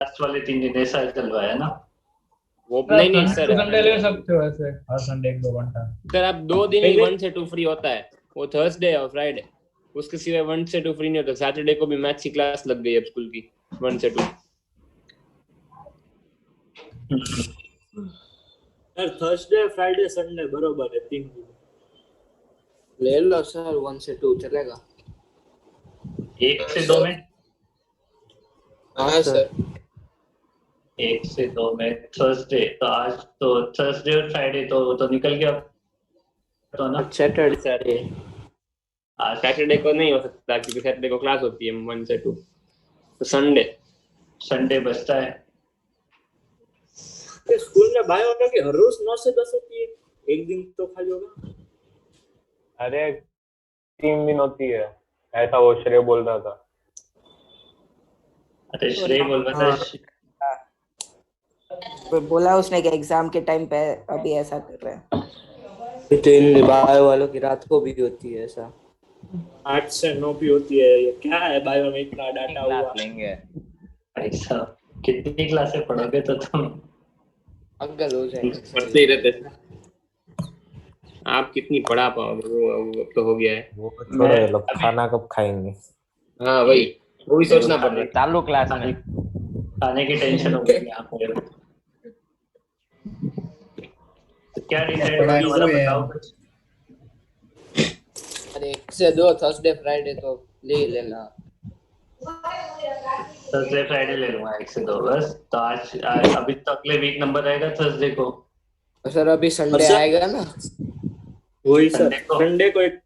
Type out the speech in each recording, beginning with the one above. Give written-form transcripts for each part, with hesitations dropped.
Last वाले 3 दिन ऐसा चलवाया ना। वो नहीं नहीं संडे सर, टू संडे ले सकते हो ऐसे, हर संडे 1-2 घंटा। सर आप 2 दिन ही पहले 1 से 2 फ्री होता है, वो थर्सडे और फ्राइडे। उसके सिवाय 1 से 2 फ्री नहीं होता। सैटरडे को भी मैथ्स की क्लास लग गई है स्कूल की, 1 से 2। सर थर्सडे फ्राइडे संडे बरोबर है 3 दिन। ले लो सर, 1 से 2 चलेगा। 1 से 2 में, हाँ सर। 1 से 2 में थर्सडे तो आज तो थर्सडे और फ्राइडे तो निकल गया तो ना। सैटरडे सर आज सैटरडे को नहीं हो सकता क्योंकि सैटरडे को क्लास होती है 1 से 2। तो संडे संडे बचता है। स्कूल में बायोलॉजी हर रोज 9 से 10 होती है, एक दिन तो खाली होगा। अरे 3 दिन होती है, ऐसा वो श्रेय बोल रहा था। अरे श्रेय बोल रहा हाँ। था। बोला उसने कि एग्जाम के टाइम पे अभी ऐसा कर रहे हैं। तो इन बायो वालों की रात को भी होती है ऐसा। 8 से 9 भी होती है। ये क्या है बायो में इतना डाटा हुआ? क्लास लेंगे। भाई साहब कितनी क्लासें पढ़ोगे तो तुम पागल हो जाएंगे। पढ़ते ही रहते हैं। आप कितनी पढ़ा पाओगे, वो अब तो हो गया है। वो छोड़ो, ये लोग खाना कब खाएंगे। हाँ वही, वो भी सोचना पड़ रहा है। चालू क्लास में खाने की टेंशन हो गई यहाँ पे। तो क्या डिसाइड हुआ तुम्हारा, बताओ कुछ। अरे 1 से 2 थर्सडे फ्राइडे तो ले ही लेना। थर्सडे फ्राइडे ले लूंगा 1 से 2 बस। तो आज अभी तो अगले वीक नंबर आएगा थर्सडे को। सर अभी संडे सर? आएगा ना। वही सर, संडे को। संडे को एक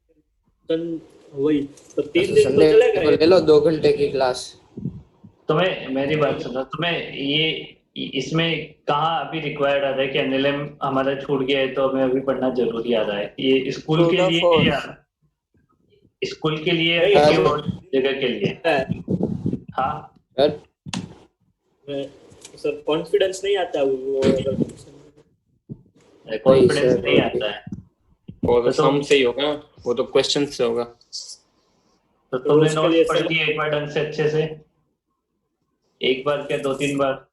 वही तो 3 दिन तो संडे चलेगा को ये। ले लो 2 घंटे की क्लास। तुम्हें मेरी बात सुनो, तुम्हें ये इसमें कहाँ अभी रिक्वायर्ड आ रहा है कि एनएलएम हमारा छूट गया है तो हमें अभी पढ़ना जरूरी आ रहा है? ये स्कूल के लिए या स्कूल के लिए या किसी और जगह के लिए? हाँ सर कॉन्फिडेंस नहीं आता वो कॉन्फिडेंस नहीं आता है। वो तो सम से ही होगा, वो तो क्वेश्चन से होगा। तो तुमने उसके लिए नोट्स पढ़ लिए एक बार ढंग से अच्छे से? एक बार क्या 2-3 बार?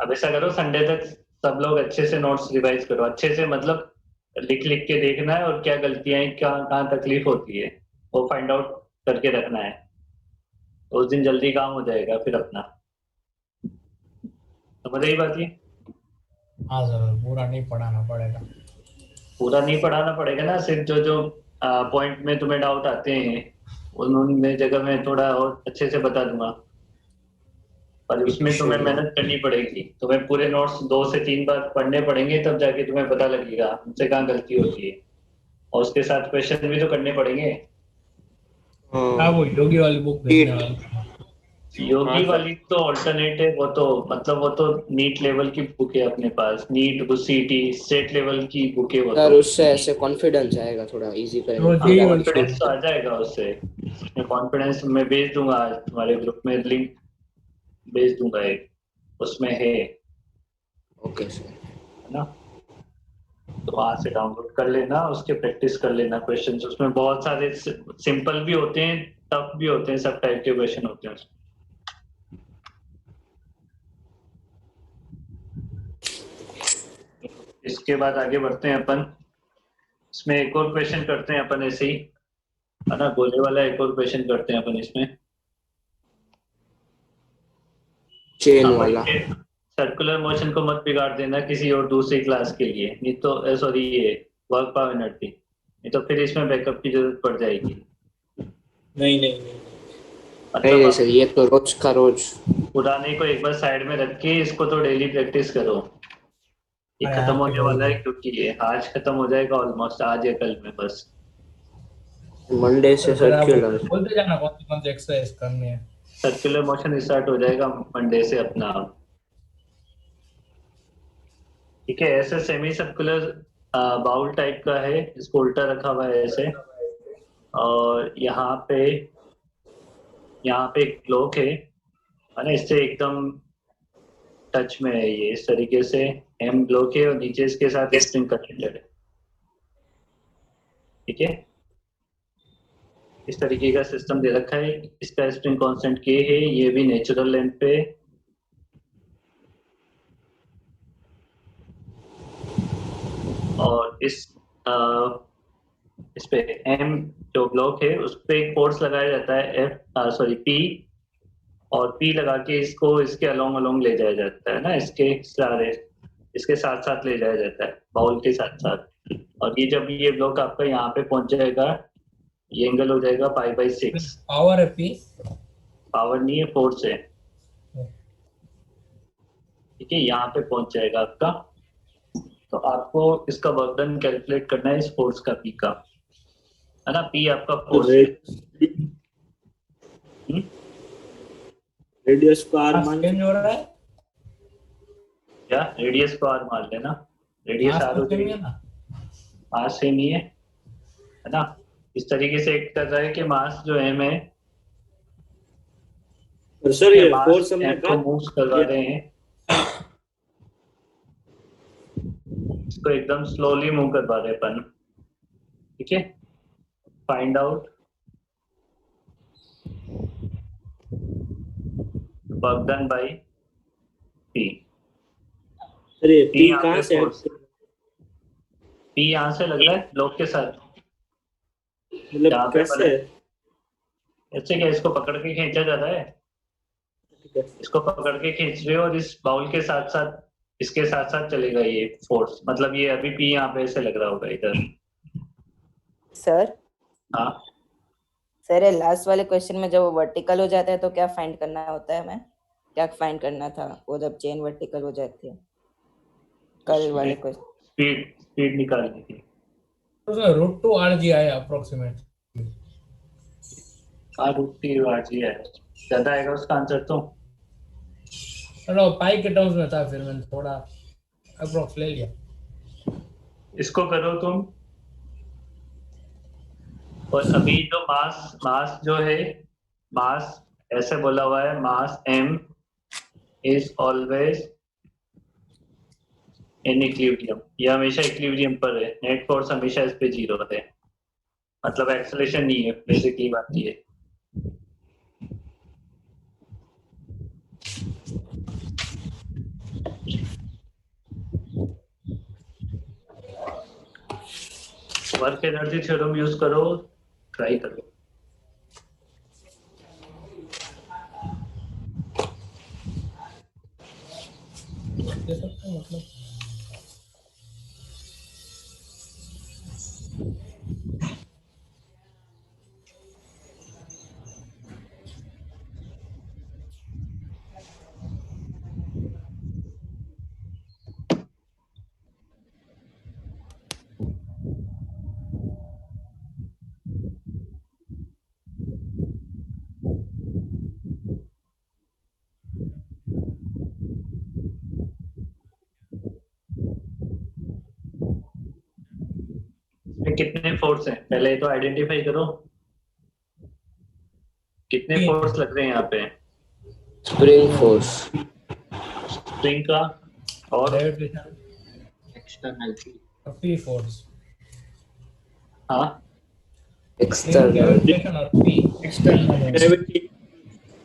अब ऐसा करो संडे तक सब लोग अच्छे से नोट्स रिवाइज करो, अच्छे से मतलब लिख लिख के देखना है और क्या गलतियां हैं, क्या कहाँ तकलीफ होती है वो फाइंड आउट करके रखना है। तो उस दिन जल्दी काम हो जाएगा फिर अपना। समझ आई बात ये? हाँ सर, पूरा नहीं पढ़ाना पड़ेगा। पूरा नहीं पढ़ाना पड़ेगा ना, सिर्फ जो जो पॉइंट में तुम्हें डाउट आते हैं उन जगह में थोड़ा और अच्छे से बता दूंगा। पर उसमें तुम्हें मेहनत करनी पड़ेगी। तुम्हें पूरे नोट्स 2 से 3 बार पढ़ने पड़ेंगे तब जाके तुम्हें पता लगेगा मुझसे कहाँ गलती होती है। और उसके साथ क्वेश्चन भी तो करने पड़ेंगे। हाँ वो योगी वाली बुक देखने वाली। योगी वाली तो ऑल्टरनेट है, वो तो मतलब वो तो नीट लेवल की बुक है अपने पास। नीट सीटी स्टेट लेवल की बुक है वो सर तो। उससे ऐसे कॉन्फिडेंस आएगा, थोड़ा इजी वो करेंगे। जी कॉन्फिडेंस तो आ जाएगा उससे। कॉन्फिडेंस मैं भेज दूंगा आज तुम्हारे ग्रुप में, लिंक भेज दूंगा एक, उसमें है ओके सर। है ना। तो वहां से डाउनलोड कर लेना, उसके प्रैक्टिस कर लेना क्वेश्चंस। उसमें बहुत सारे सिंपल भी होते हैं, टफ भी होते हैं, सब टाइप के क्वेश्चन होते हैं। इसके बाद आगे बढ़ते हैं अपन। इसमें एक और क्वेश्चन करते हैं अपन ऐसे ही, है ना, गोले वाला एक और क्वेश्चन करते हैं अपन इसमें। चेन वाला। सर्कुलर मोशन को मत बिगाड़ देना किसी और दूसरी क्लास के लिए, नहीं तो सॉरी ये वर्क पावर एनर्जी, नहीं तो फिर इसमें बैकअप की जरूरत पड़ जाएगी। नहीं नहीं नहीं नहीं सर, ये तो रोज का रोज। पुराने को एक बार साइड में रख के इसको तो डेली प्रैक्टिस करो। ये खत्म होने वाला है क्योंकि ये आज खत्म हो जाएगा ऑलमोस्ट, आज या कल में बस। मंडे से सर्कुलर। बोलते जाना कौन सी एक्सरसाइज करनी है। सर्कुलर मोशन स्टार्ट हो जाएगा मंडे से अपना आप। ठीक है, ऐसे सेमी सर्कुलर बाउल टाइप का है, इसको उल्टा रखा हुआ है ऐसे, और यहाँ पे एक ब्लॉक है ना, इससे एकदम टच में है ये, इस तरीके से एम ब्लॉक है और नीचे इसके साथ स्प्रिंग कनेक्टेड है। ठीक है, इस तरीके का सिस्टम दे रखा है। इसका स्प्रिंग कांस्टेंट के है, ये भी नेचुरल लेंथ पे। और इस पे एम जो ब्लॉक है उस पे एक फोर्स लगाया जाता है पी, और पी लगा के इसको इसके अलोंग ले जाया जाता है ना, इसके साथ साथ ले जाया जाता है, बाउल के साथ साथ। और ये जब ये ब्लॉक आपका यहाँ पे पहुंच जाएगा, ये एंगल हो जाएगा π/6। पावर है पी। पावर नहीं है, फोर्स है। ठीक है, यहाँ पे पहुंच जाएगा आपका। तो आपको इसका वर्क डन कैलकुलेट करना है इस फोर्स का, पी का, है ना। पी आपका फोर्स है। रेडियस को आर मान चेंज हो रहा है। क्या रेडियस को आर मान लेना, रेडियस मास आर तो हो same ही जाएगी। है ना। मास सेम ही है ना। इस तरीके से एक्ट कर रहा है कि मास जो एम है, सर ये मास फोर्स हमने एम को मूव करवा रहे हैं, इसको एकदम स्लोली मूव करवा रहे हैं अपन। ठीक है, find out work done by P. Sir ये पी यहाँ कहाँ पे से फोर्स, पी यहाँ से लग रहा है ब्लॉक के साथ। मतलब यहाँ पे कैसे? ऐसे क्या, इसको पकड़ के खींचा जाता है, ठीक है। इसको पकड़ के खींच रहे हो और इस बाउल के साथ साथ इसके साथ साथ चलेगा ये फोर्स। मतलब ये अभी पी यहाँ पे ऐसे लग रहा होगा इधर। सर हाँ, सर ये लास्ट वाले क्वेश्चन में जब वो वर्टिकल हो जाता है तो क्या फाइंड करना होता है? हमें क्या फाइंड करना था वो जब चेन वर्टिकल हो जाती है? कल वाले क्वेश्चन स्पीड निकालनी थी। तो सर √2 आया अप्रोक्सीमेट। हाँ, √3 है, ज्यादा आएगा उसका आंसर तो। चलो पाई के टर्म्स में था, फिर मैंने थोड़ा अप्रोक्स ले लिया। इसको करो तुम। और अभी जो मास जो है, मास ऐसे बोला हुआ है, मास m is always in equilibrium. ये हमेशा इक्विलिब्रियम पर है, नेट फोर्स हमेशा इस पे 0 है, मतलब एक्सेलरेशन नहीं है, बेसिकली बात ये है। वर्क एनर्जी थ्योरम यूज करो, ट्राई करो। दे सकते हैं मतलब। इसमें कितने फोर्स हैं पहले तो आइडेंटिफाई करो, कितने फोर्स लग रहे हैं यहाँ पे। स्प्रिंग फोर्स, स्प्रिंग का और ग्रेविटेशन एक्सटर्नल और पी फोर्स। हाँ, एक्सटर्नल, ग्रेविटेशन और पी एक्सटर्नल। ग्रेविटी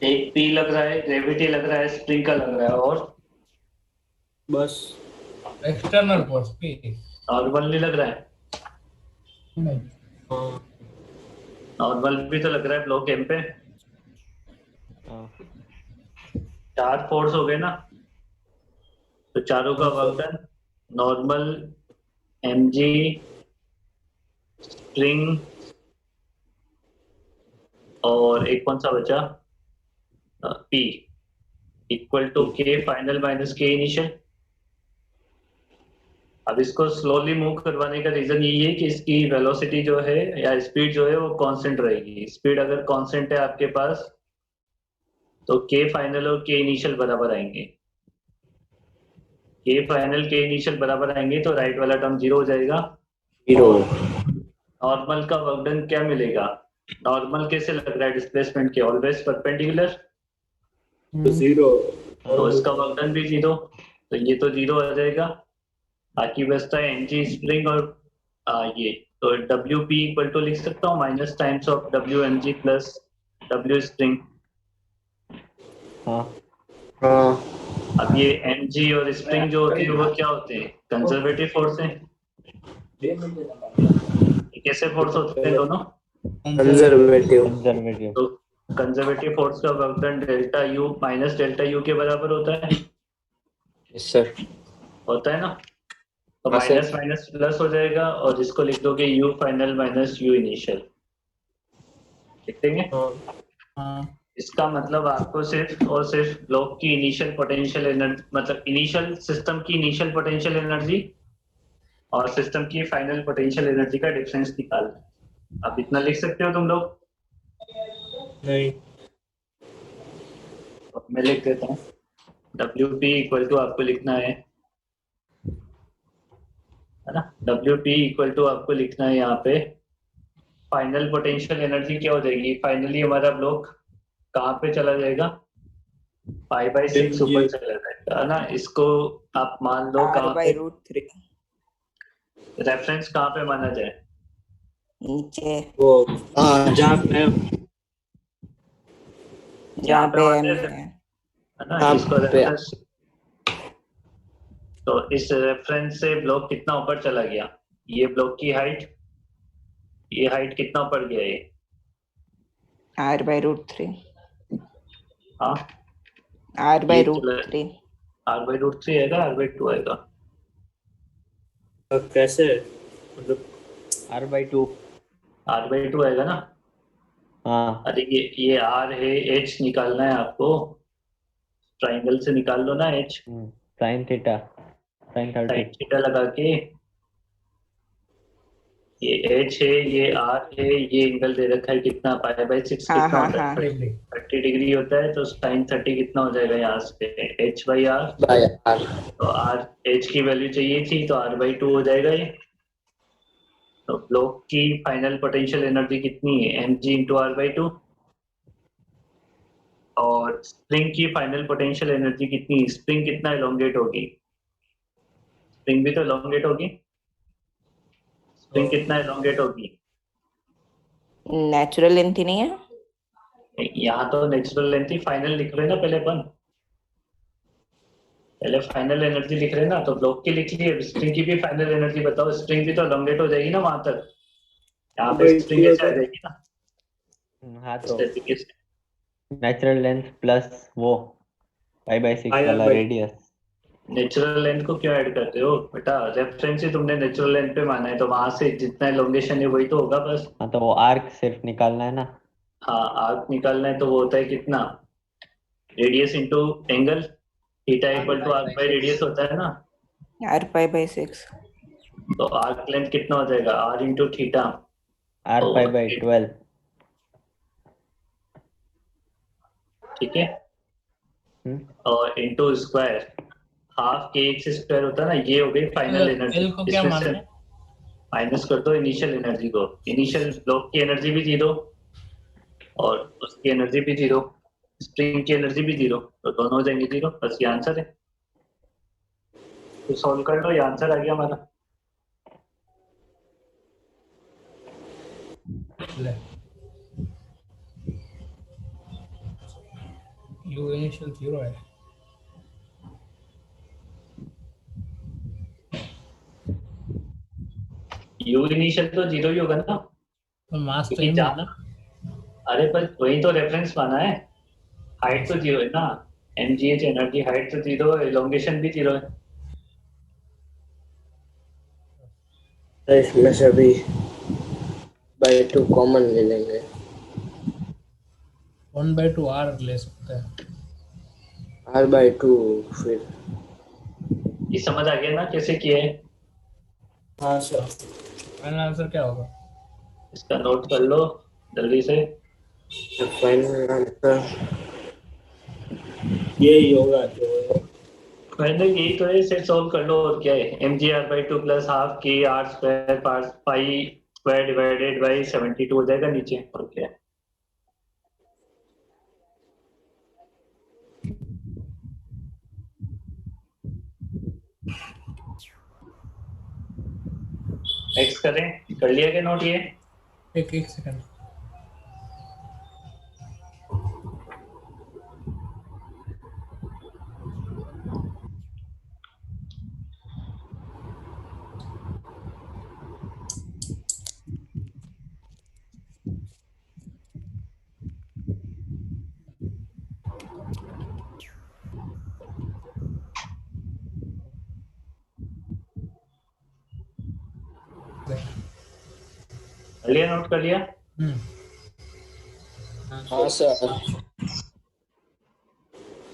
एक पी लग रहा है, ग्रेविटी लग रहा है, स्प्रिंग का लग रहा है, और बस एक्सटर्नल फोर्स पी। नॉर्मल नहीं लग रहा है। हाँ नॉर्मल भी तो लग रहा है ब्लॉक एम पे। 4 फोर्स हो गए ना, तो चारों का work done, normal, mg, spring, और एक कौन सा बचा, p equal to k final minus k initial. अब इसको स्लोली मूव करवाने का रीजन यही है कि इसकी वेलोसिटी जो है या स्पीड जो है वो कांस्टेंट रहेगी। स्पीड अगर कांस्टेंट है आपके पास तो k फाइनल और k इनिशियल बराबर आएंगे। k फाइनल k इनिशियल बराबर आएंगे तो राइट वाला टर्म 0 हो जाएगा। 0, नॉर्मल का वर्क डन क्या मिलेगा, नॉर्मल कैसे लग रहा है डिस्प्लेसमेंट के, ऑलवेज परपेंडिकुलर, जीरो तो इसका वर्क डन भी 0, तो ये तो 0 आ जाएगा। बाकी बचता है एनजी स्प्रिंग और ये, तो डब्ल्यू पी इक्वल टू लिख सकता हूँ minus times of W M G plus W spring. हाँ हाँ अब ये एम जी और स्प्रिंग जो होते हैं वो क्या होते हैं? कंजर्वेटिव फोर्स है। ये कैसे फोर्स होते हैं दोनों? कंजर्वेटिव। कंजर्वेटिव। तो कंजर्वेटिव फोर्स का work done delta U minus delta U के बराबर होता है। Yes sir. होता है ना? तो हाँ, सर। माइनस माइनस प्लस हो जाएगा और इसको लिख दोगे you final minus you initial, लिख देंगे। हाँ इसका मतलब आपको सिर्फ और सिर्फ ब्लॉक की इनिशियल पोटेंशियल एनर्जी, मतलब इनिशियल सिस्टम की इनिशियल पोटेंशियल एनर्जी और सिस्टम की फाइनल पोटेंशियल एनर्जी का डिफरेंस निकालना है। अब इतना लिख सकते हो तुम लोग? नहीं। तो मैं लिख देता हूँ। डब्ल्यू पी इक्वल टू आपको लिखना है ना, डब्ल्यू पी इक्वल टू आपको लिखना है यहाँ पे फाइनल पोटेंशियल एनर्जी क्या हो जाएगी? फाइनली हमारा ब्लॉक कहाँ पे चला जाएगा? पाई बाई 6 ऊपर चला जाएगा, है ना? इसको आप मान लो R कहाँ by पे root 3 रेफरेंस कहाँ पे माना जाए? नीचे वो जहाँ पे जहाँ पे माना M जाए, है। है ना? हाँ, इसको पे। रेफरेंस, तो इस रेफरेंस से ब्लॉक कितना ऊपर चला गया? ये ब्लॉक की हाइट, ये हाइट कितना ऊपर गया ये? R by root 3 हाँ, R by ये root चला 3 आर बाई रूट 3 आएगा, आर बाई 2 आएगा। कैसे मतलब R/2। आर बाई 2 आएगा ना? हाँ। अरे ये आर है, एच निकालना है आपको, ट्राइंगल से निकाल लो ना H. sin theta, sin 30। Sine theta लगा के ये एच है, ये आर है, ये एंगल दे रखा है कितना? पाई बाई 6 हाँ कितना हाँ होता हाँ है? 30 डिग्री होता है, तो साइन 30 कितना हो जाएगा यहाँ से? H by R. By R. तो आर एच की वैल्यू चाहिए थी, तो आर बाई 2 हो जाएगा ये। तो ब्लॉक की फाइनल पोटेंशियल एनर्जी कितनी है? M G into R by 2। और स्प्रिंग की फाइनल पोटेंशियल एनर्जी कितनी है? स्प्रिंग कितना एलोंगेट होगी? स्प्रिंग भी तो एलोंगेट होगी। स्प्रिंग कितना एलोंगेट होगी? नेचुरल लेंथ ही नहीं है। यहाँ तो नेचुरल लेंथ ही, फाइनल लिख रहे ना पहले अपन, पहले फाइनल एनर्जी लिख रहे ना, तो ब्लॉक की लिख ली है, स्प्रिंग की भी फाइनल एनर्जी बताओ। स्प्रिंग भी तो एलोंगेट हो जाएगी ना वहां तक, यहाँ पे स्प्रिंग ऐसे आ जाएगी ना हाँ तो इस तरीके से। नेचुरल लेंथ प्लस वो π/6 वाला रेडियस। नेचुरल लेंथ को क्यों ऐड करते हो बेटा? रेफरेंस ही तुमने नेचुरल लेंथ पे माना है, तो वहां से जितना एलोंगेशन है वही तो होगा बस। हाँ तो वो आर्क सिर्फ निकालना है ना। हाँ, आर्क निकालना है तो वो होता है कितना? Radius into angle, theta equal to arc by radius होता है ना। R pi by 6 तो आर्क लेंथ कितना हो जाएगा? R into theta, r π/12। ठीक है, और इंटू स्क्वायर हाफ के एक्स स्क्वायर होता है ना। ये हो गई फाइनल एनर्जी। L को क्या इसमें मानना से है? माइनस कर दो इनिशियल एनर्जी को। इनिशियल ब्लॉक की एनर्जी भी जीरो और उसकी एनर्जी भी जीरो, स्प्रिंग की एनर्जी भी जीरो, तो दोनों हो जाएंगे जीरो। बस ये आंसर है। तो सॉल्व कर लो, ये आंसर आ गया हमारा। ले U इनिशियल 0 है। यू इनिशियल तो जीरो ही होगा ना, तो मास तो क्योंकि M है ना। अरे पर वही तो रेफरेंस माना है। हाइट तो जीरो है ना, M G H energy, height तो जीरो है, एलोंगेशन भी जीरो है। तो इसमें से भी बाय 2 कॉमन ले लेंगे। 1/2 R ले सकते हैं। आर बाय 2 फिर। ये समझ आ गया ना कैसे किया है? हाँ सर। फाइनल आंसर क्या होगा? इसका नोट कर लो जल्दी से। फाइनल आंसर यही होगा जो मैंने यही तो है, इसे सॉल्व कर लो और क्या है। M G R by 2 plus half के R square pi square divided by 72 हो जाएगा नीचे, और क्या है। नेक्स्ट करें, कर लिया क्या नोट ये? एक सेकंड। कर लिया, नोट कर लिया? हाँ सर।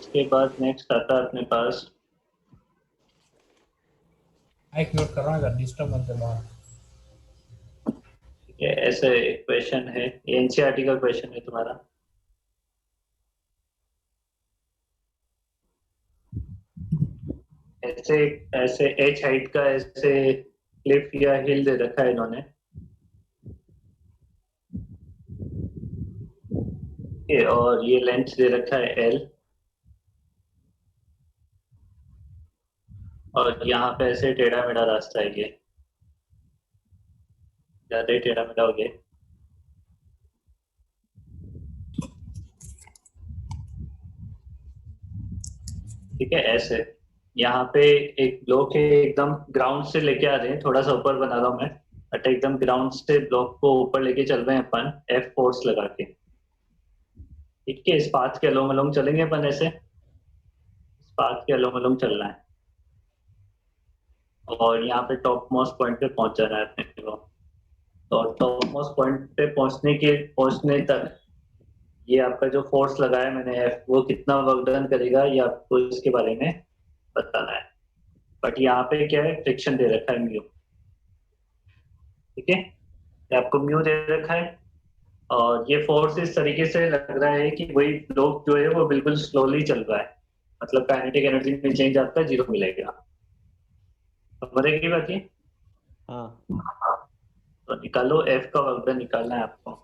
इसके बाद नेक्स्ट आता है अपने पास, एक नोट कर रहा हूँ, डिस्टर्बेंस है बाहर। ठीक है, ऐसे एक क्वेश्चन है, एनसीईआरटी का क्वेश्चन है तुम्हारा। ऐसे ऐसे एच हाइट का ऐसे क्लिफ या हिल दे रखा है इन्होंने, ये और ये लेंथ दे रखा है एल, और यहाँ पे ऐसे टेढ़ा मेढ़ा रास्ता है, ये ज्यादा ही टेढ़ा मेढ़ा हो गया। ठीक है, ऐसे यहाँ पे एक ब्लॉक है, एकदम ग्राउंड से लेके आ रहे हैं, थोड़ा सा ऊपर बना रहा हूँ मैं, बट एकदम ग्राउंड से ब्लॉक को ऊपर लेके चल रहे हैं अपन एफ फोर्स लगा के। ठीक है, इस पाथ के अलोंग अलोंग चलेंगे अपन, ऐसे इस पाथ के अलोंग अलोंग चलना है, और यहाँ पे टॉप मोस्ट पॉइंट पे पहुंच जाना है अपने को। तो टॉप मोस्ट पॉइंट पे पहुंचने तक ये आपका जो फोर्स लगाया मैंने एफ, वो कितना वर्क डन करेगा ये आपको इसके बारे में बताना है। बट यहाँ पे क्या है, फ्रिक्शन दे रखा है म्यू। ठीक है, ये आपको म्यू दे रखा है, और ये फोर्स इस तरीके से लग रहा है कि वही ब्लॉक जो है वो बिल्कुल स्लोली चल रहा है, मतलब काइनेटिक एनर्जी में चेंज आपका 0 मिलेगा। समझ रहे की बात ये? हाँ तो निकालो, एफ का वर्क डन निकालना है आपको।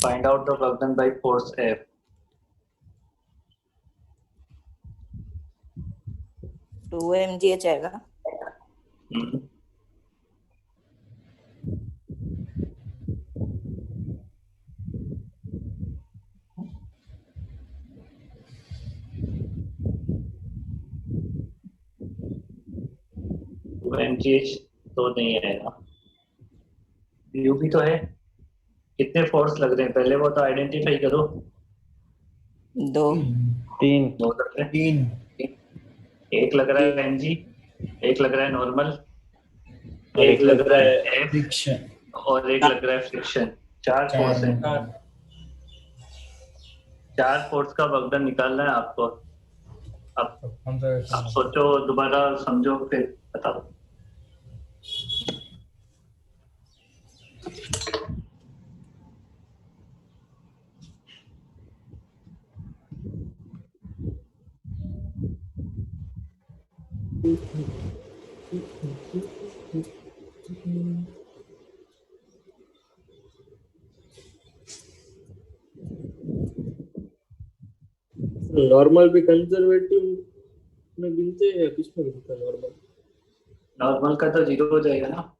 Find out the work done by force F. Two mgh आएगा। हम्म, mgh तो नहीं आएगा, यू भी तो है। कितने फोर्स लग रहे हैं पहले वो तो आइडेंटिफाई करो। 2 3 दो लग रहे हैं, 3 एक लग रहा है mg, एक लग रहा है नॉर्मल, और एक लग रहा है एफ, फ्रिक्शन और एक लग रहा है फ्रिक्शन। 4 फोर्स है, 4 फोर्स का वर्क डन निकालना है आपको। अब सोचो, दोबारा समझो, फिर बताओ। नॉर्मल भी कंजर्वेटिव में गिनते हैं या किस में गिनते हैं नॉर्मल? नॉर्मल का तो 0 हो जाएगा ना।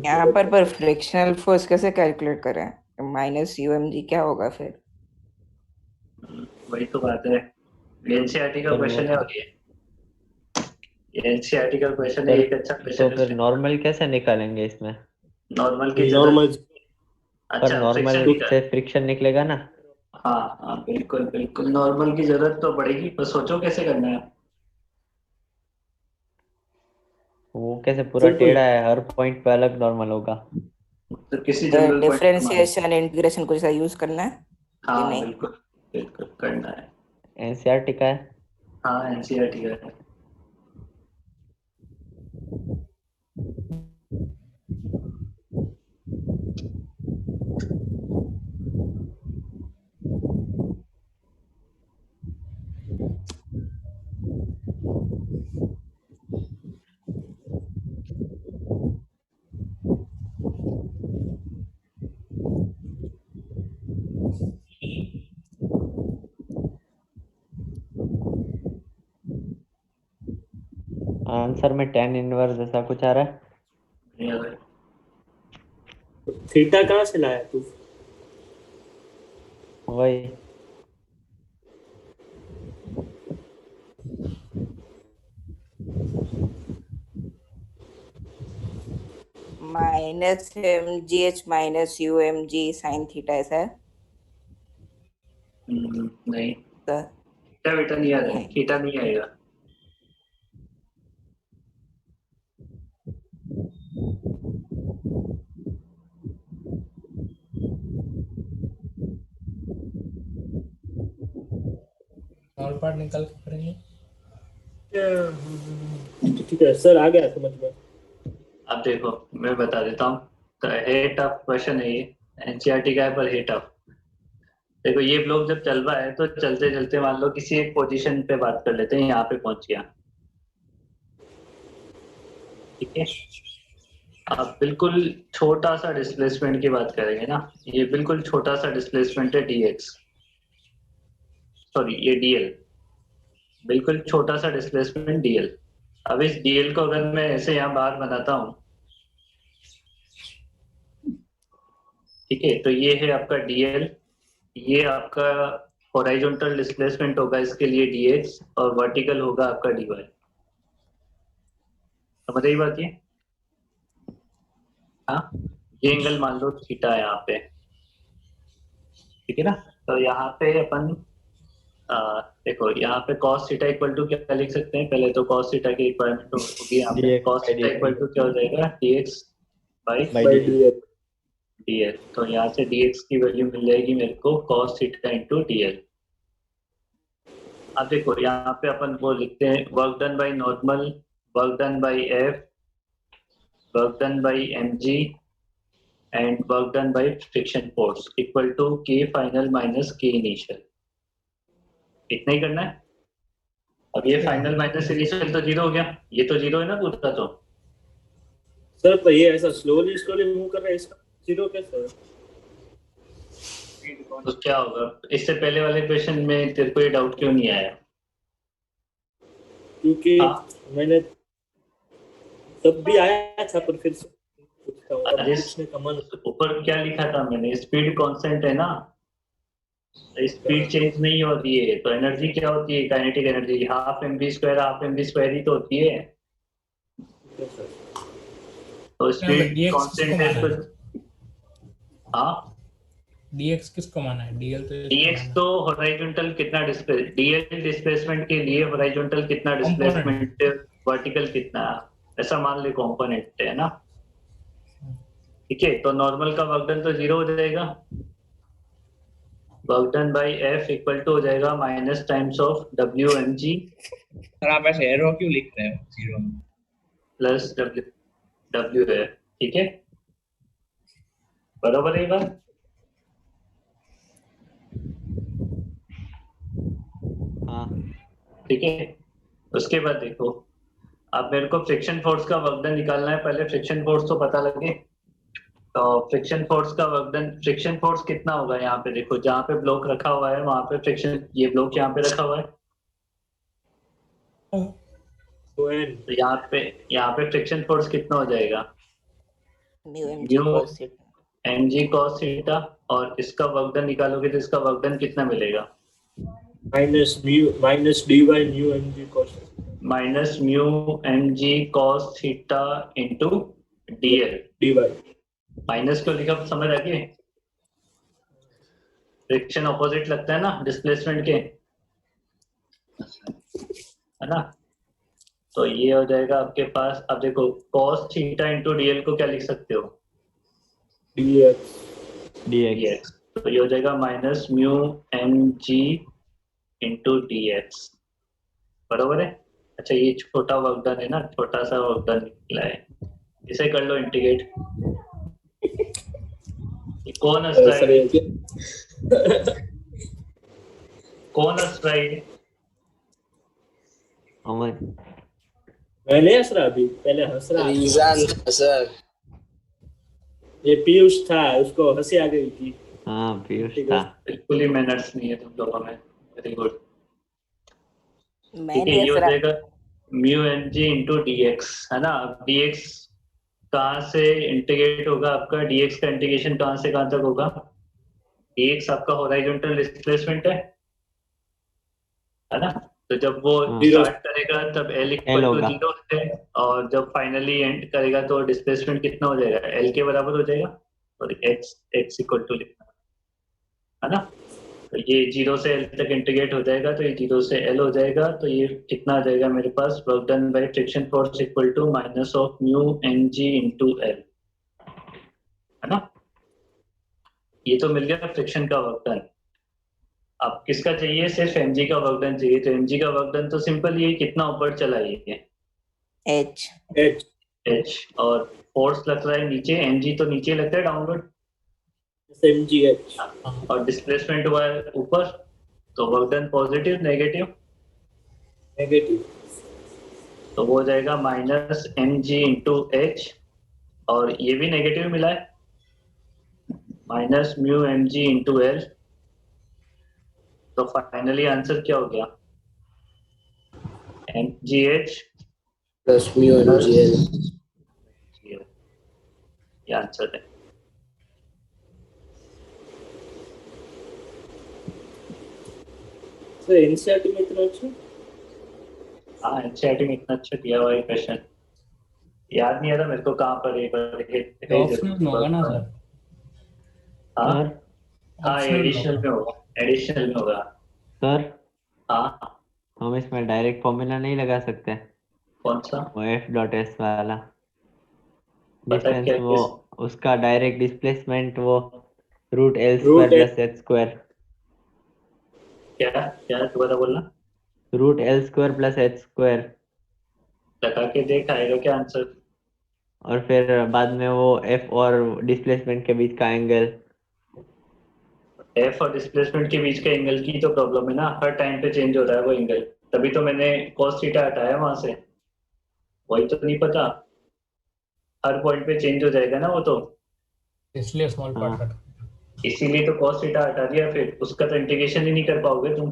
यहाँ पर फ्रिक्शनल फोर्स कैसे कैलकुलेट करें? माइनस यूएमजी क्या होगा फिर? वही तो बात है, एनसीईआरटी का क्वेश्चन है, और ये एनसीईआरटी का क्वेश्चन है, एक अच्छा तो क्वेश्चन फिर नॉर्मल कैसे निकालेंगे इसमें? नॉर्मल की नॉर्मल पर अच्छा, नॉर्मल फ्रिक्शन से फ्रिक्शन निकलेगा ना। हाँ हाँ, बिल्कुल बिल्कुल, नॉर्मल की जरूरत तो पड़ेगी, पर सोचो कैसे करना है। वो कैसे पूरा टेढ़ा है, हर पॉइंट पे अलग नॉर्मल होगा। तो किसी तो जनरल डिफरेंशिएशन इंटीग्रेशन कुछ ऐसा यूज करना है कि हाँ नहीं? बिल्कुल बिल्कुल करना है। एनसीईआरटी का है। हाँ एनसीईआरटी का है। आंसर में tan इनवर्स ऐसा कुछ आ रहा है। नहीं आ रहा है। थीटा कहाँ से लाया तू? वही minus mgh minus umg sine theta ऐसा है नहीं, तो थीटा बेटा नहीं आ रहा है, नहीं। थीटा नहीं आएगा। ऑल पार्ट निकाल के करेंगे। ठीक है सर, आ गया समझ में। अब देखो मैं बता देता हूँ, तो है टफ क्वेश्चन है ये, एनसीईआरटी का है पर है टफ। देखो ये ब्लॉक जब चल रहा है तो चलते चलते मान लो किसी एक पोजीशन पे बात कर लेते हैं, यहाँ पे पहुंच गया, ठीक है। अब बिल्कुल छोटा सा डिस्प्लेसमेंट की बात करेंगे ना, ये बिल्कुल छोटा सा डिस्प्लेसमेंट है dx, सॉरी ये dl, बिल्कुल छोटा सा डिस्प्लेसमेंट dl। अब इस dl को अगर मैं ऐसे यहाँ बाहर बनाता हूँ, ठीक है, तो ये है आपका dl, ये आपका हॉरिजॉन्टल डिस्प्लेसमेंट होगा इसके लिए dx, और वर्टिकल होगा आपका dy। समझ रही बात ये? हाँ, ये एंगल मान लो थीटा है यहाँ पे, ठीक है ना। तो यहाँ पे अपन देखो यहाँ पे cos थीटा इक्वल टू क्या लिख सकते हैं, पहले तो cos थीटा की रिक्वायरमेंट होगी यहाँ पे, dx cos theta equal to क्या हो जाएगा, dx by by dx। dl। तो यहाँ से dx की वैल्यू मिल जाएगी मेरे को cos थीटा इंटू dl। अब देखो यहाँ पे अपन वो लिखते हैं work done by normal, work done by F, work done by mg and work done by friction force equal to k final minus k initial. इतना ही करना है। अब ये फाइनल माइनस इनिशियल तो जीरो हो गया, ये तो जीरो है ना पूरा। तो सर तो ये ऐसा स्लोली स्लोली मूव कर रहा है, इसका जीरो कैसे है? तो क्या होगा, इससे पहले वाले क्वेश्चन में तेरे को ये डाउट क्यों नहीं आया? क्योंकि हाँ। मैंने तब भी आया था, पर फिर से पूछता हूँ, अब अरे पूछने का मन। ऊपर क्या लिखा था मैंने, स्पीड कांस्टेंट है ना, स्पीड चेंज नहीं होती है, तो एनर्जी क्या होती है, kinetic energy half mv square ही तो होती है। तो स्पीड dx कांस्टेंट है तो हाँ, dx किसको माना है? dl तो इसको dx माना तो हॉरिजॉन्टल कितना dl डिस्प्लेसमेंट के लिए हॉरिजॉन्टल कितना डिस्प्लेसमेंट, वर्टिकल कितना, ऐसा मान ले कंपोनेंट है ना, ठीक है। तो नॉर्मल का वर्क डन तो जीरो हो जाएगा, work done by F equal to हो जाएगा minus times of W M G sir आप ऐसे एरो क्यों लिख रहे हो जीरो में? प्लस डब्ल्यू है, ठीक है, बराबर है ये बात। हाँ ठीक है, उसके बाद देखो अब मेरे को फ्रिक्शन फोर्स का वर्क डन निकालना है, पहले फ्रिक्शन फोर्स तो पता लगे। तो फ्रिक्शन फोर्स का वर्क डन, फ्रिक्शन फोर्स कितना होगा, यहाँ पे देखो जहाँ पे ब्लॉक रखा हुआ है वहां पे फ्रिक्शन, ये ब्लॉक यहाँ पे रखा हुआ है, तो यहाँ पे फ्रिक्शन फोर्स कितना हो जाएगा, mg cos थीटा, और इसका वर्क डन निकालोगे तो इसका वर्क डन कितना मिलेगा, minus dy mu mg cos minus mu mg cos theta into dl। dy। Minus क्यों लिखा समझ आ गई, फ्रिक्शन ऑपोजिट लगता है ना डिस्प्लेसमेंट के, है ना। तो ये हो जाएगा आपके पास, अब देखो cos थीटा इंटू dl को क्या लिख सकते हो, dx। तो ये हो जाएगा minus mu mg into dx, बराबर है। अच्छा ये छोटा वर्क डन है ना, छोटा सा वर्क डन निकला है, इसे कर लो इंटीग्रेट। कौन हंस रहा है, कौन हंस रहा है, अमन मैंने हंस रहा, अभी पहले हंस रहा रीजन सर। ये पीयूष था, उसको हंसी आ गई थी। हाँ पीयूष था। बिल्कुल ही मैनर्स नहीं है तुम लोगों में। Very good. ठीक मैंने है, ये हो ऐसा जाएगा mu N G into D X, है ना। अब डी एक्स कहाँ से इंटीग्रेट होगा आपका, डी एक्स का इंटीग्रेशन कहाँ से कहाँ तक होगा। डी एक्स आपका हॉरिजॉन्टल डिस्प्लेसमेंट है ना। तो जब वो हाँ। स्टार्ट करेगा तब एल L इक्वल टू होगा। 0 है, और जब फाइनली एंड करेगा तो डिस्प्लेसमेंट कितना हो जाएगा, एल के बराबर हो जाएगा, और एक्स एक्स इक्वल टू लिखना है ना। तो ये 0 से एल तक इंटीग्रेट हो जाएगा, तो ये 0 से एल हो जाएगा, तो ये कितना आ जाएगा मेरे पास, work done by friction force equal to minus of mu N G into L, है ना। ये तो मिल गया फ्रिक्शन का वर्क डन। अब किसका चाहिए, सिर्फ एमजी का वर्क डन चाहिए। तो एमजी का वर्क डन तो सिंपल, ये कितना ऊपर चला ये एच। एच एच, और फोर्स लग रहा है नीचे, एमजी तो नीचे लगता है डाउनवर्ड, एम जी एच और डिस्प्लेसमेंट हुआ है ऊपर, तो work done positive negative, negative. तो वो हो जाएगा minus M G into H, और ये भी नेगेटिव मिला है, minus mu M G into L. तो फाइनली आंसर क्या हो गया, M G H plus mu M G L. ये आंसर है। सर एनसीईआरटी में इतना अच्छा हाँ, एनसीईआरटी में इतना अच्छा दिया हुआ है क्वेश्चन, याद नहीं आ रहा मेरे को कहाँ पर एक बार ऑप्शनल में होगा ना सर? हाँ सर हाँ, Optional एडिशनल होगा। में होगा, एडिशनल में होगा। सर हाँ, हम इसमें डायरेक्ट फॉर्मूला नहीं लगा सकते, कौन सा, वो एफ डॉट एस वाला पता डिस्टेंस, क्या वो उसका डायरेक्ट डिस्प्लेसमेंट वो root L Root square L। Plus H square, क्या क्या दोबारा बोलना, root L square plus H square, लगा के देख आएगा क्या आंसर। और फिर बाद में वो एफ और डिस्प्लेसमेंट के बीच का एंगल। एफ और डिस्प्लेसमेंट के बीच के एंगल की तो प्रॉब्लम है ना, हर टाइम पे चेंज हो रहा है वो एंगल, तभी तो मैंने cos थीटा हटाया वहां से, वही तो नहीं पता, हर पॉइंट पे चेंज हो जाएगा ना वो तो, इसलिए स्मॉल पार्ट हाँ। रखा। इसीलिए तो cos थीटा हटा दिया, फिर उसका तो इंटीग्रेशन ही नहीं कर पाओगे तुम।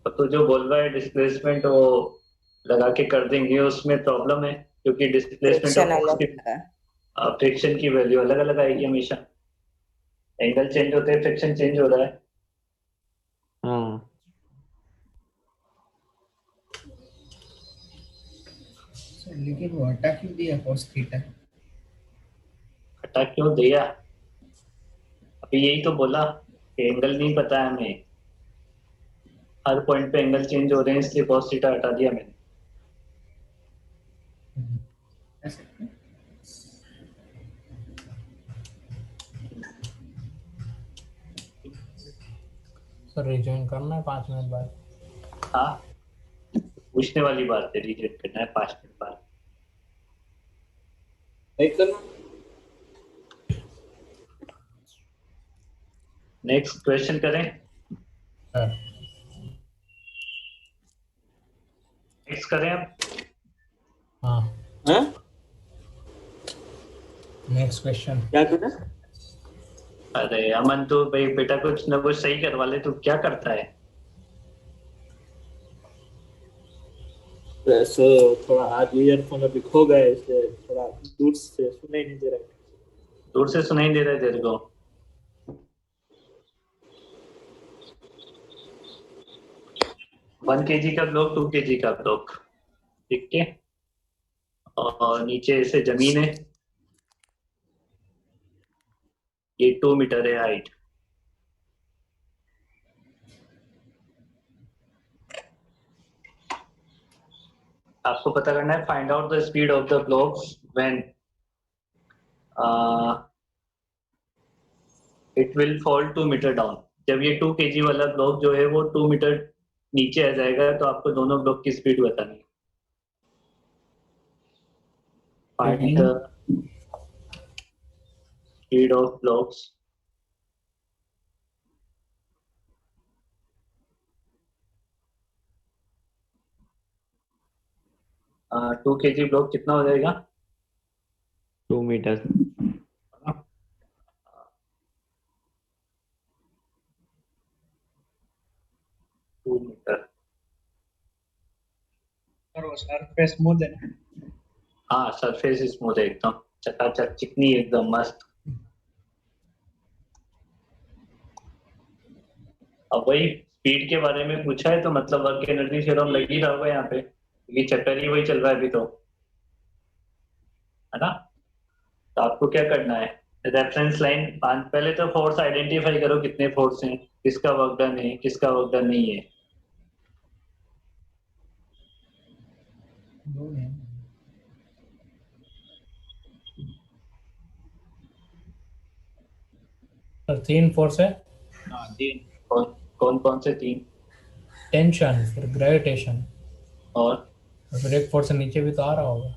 अब तो जो बोल रहा है डिस्प्लेसमेंट वो लगा के कर देंगे, उसमें प्रॉब्लम है, क्योंकि डिस्प्लेसमेंट फ्रिक्शन और फोर्स अलग की है। फ्रिक्शन की वैल्यू अलग अलग आएगी हमेशा, एंगल चेंज होते हैं फ्रिक्शन चेंज हो रहा है। हाँ सर लेकिन वो हटा क्यों दिया cos थीटा? हटा क्यों दिया, अभी यही तो बोला कि एंगल नहीं पता है हमें, हर पॉइंट पे एंगल चेंज हो रहे हैं, इसलिए cos थीटा हटा दिया मैंने। ऐसे क्यों? सर रिज्वाइन करना है 5 मिनट बाद। हाँ, पूछने वाली बात है, रिजेक्ट करना है 5 मिनट बाद। एक करना। नेक्स्ट क्वेश्चन करें, सर नेक्स्ट करें अब। हाँ, हाँ नेक्स्ट क्वेश्चन। क्या करना। अरे अमन, तू भाई बेटा कुछ ना कुछ सही करवा ले, तू क्या करता है। ऐसे थोड़ा हाथ ईयरफोन अभी खो गए, इसलिए थोड़ा दूर से सुनाई नहीं दे रहा है। दूर से सुनाई दे रहा है तेरे को, वन केजी का ब्लॉक, 2 केजी का ब्लॉक, ठीक है, और नीचे से जमीन है, ये 2 मीटर है हाइट। आपको पता करना है, find out the speed of the blocks when it will fall 2 meter down. जब ये 2 केजी वाला ब्लॉक जो है वो 2 मीटर नीचे आ जाएगा, तो आपको दोनों ब्लॉक की स्पीड बतानी है। Find the speed of blocks two KG block कितना हो जाएगा, 2 मीटर। वो सरफेस स्मूथ है ना? हाँ सरफेस स्मूथ है एकदम, चकाचक चिकनी एकदम मस्त। अब वही स्पीड के बारे में पूछा है तो मतलब वर्क एनर्जी थ्योरम लग ही रहा होगा यहाँ पे, क्योंकि चैप्टर ही वही चल रहा है अभी तो, है ना। तो आपको क्या करना है, रेफरेंस लाइन पहले तो फोर्स आइडेंटिफाई करो, कितने फोर्स हैं, किसका वर्क डन है, किसका वर्क डन नहीं है। दो है। सर 3 फोर्स है। हाँ तीन। कौन कौन कौन से तीन? टेंशन, फिर ग्रेविटेशन, और और फिर एक फोर्स नीचे भी तो आ रहा होगा,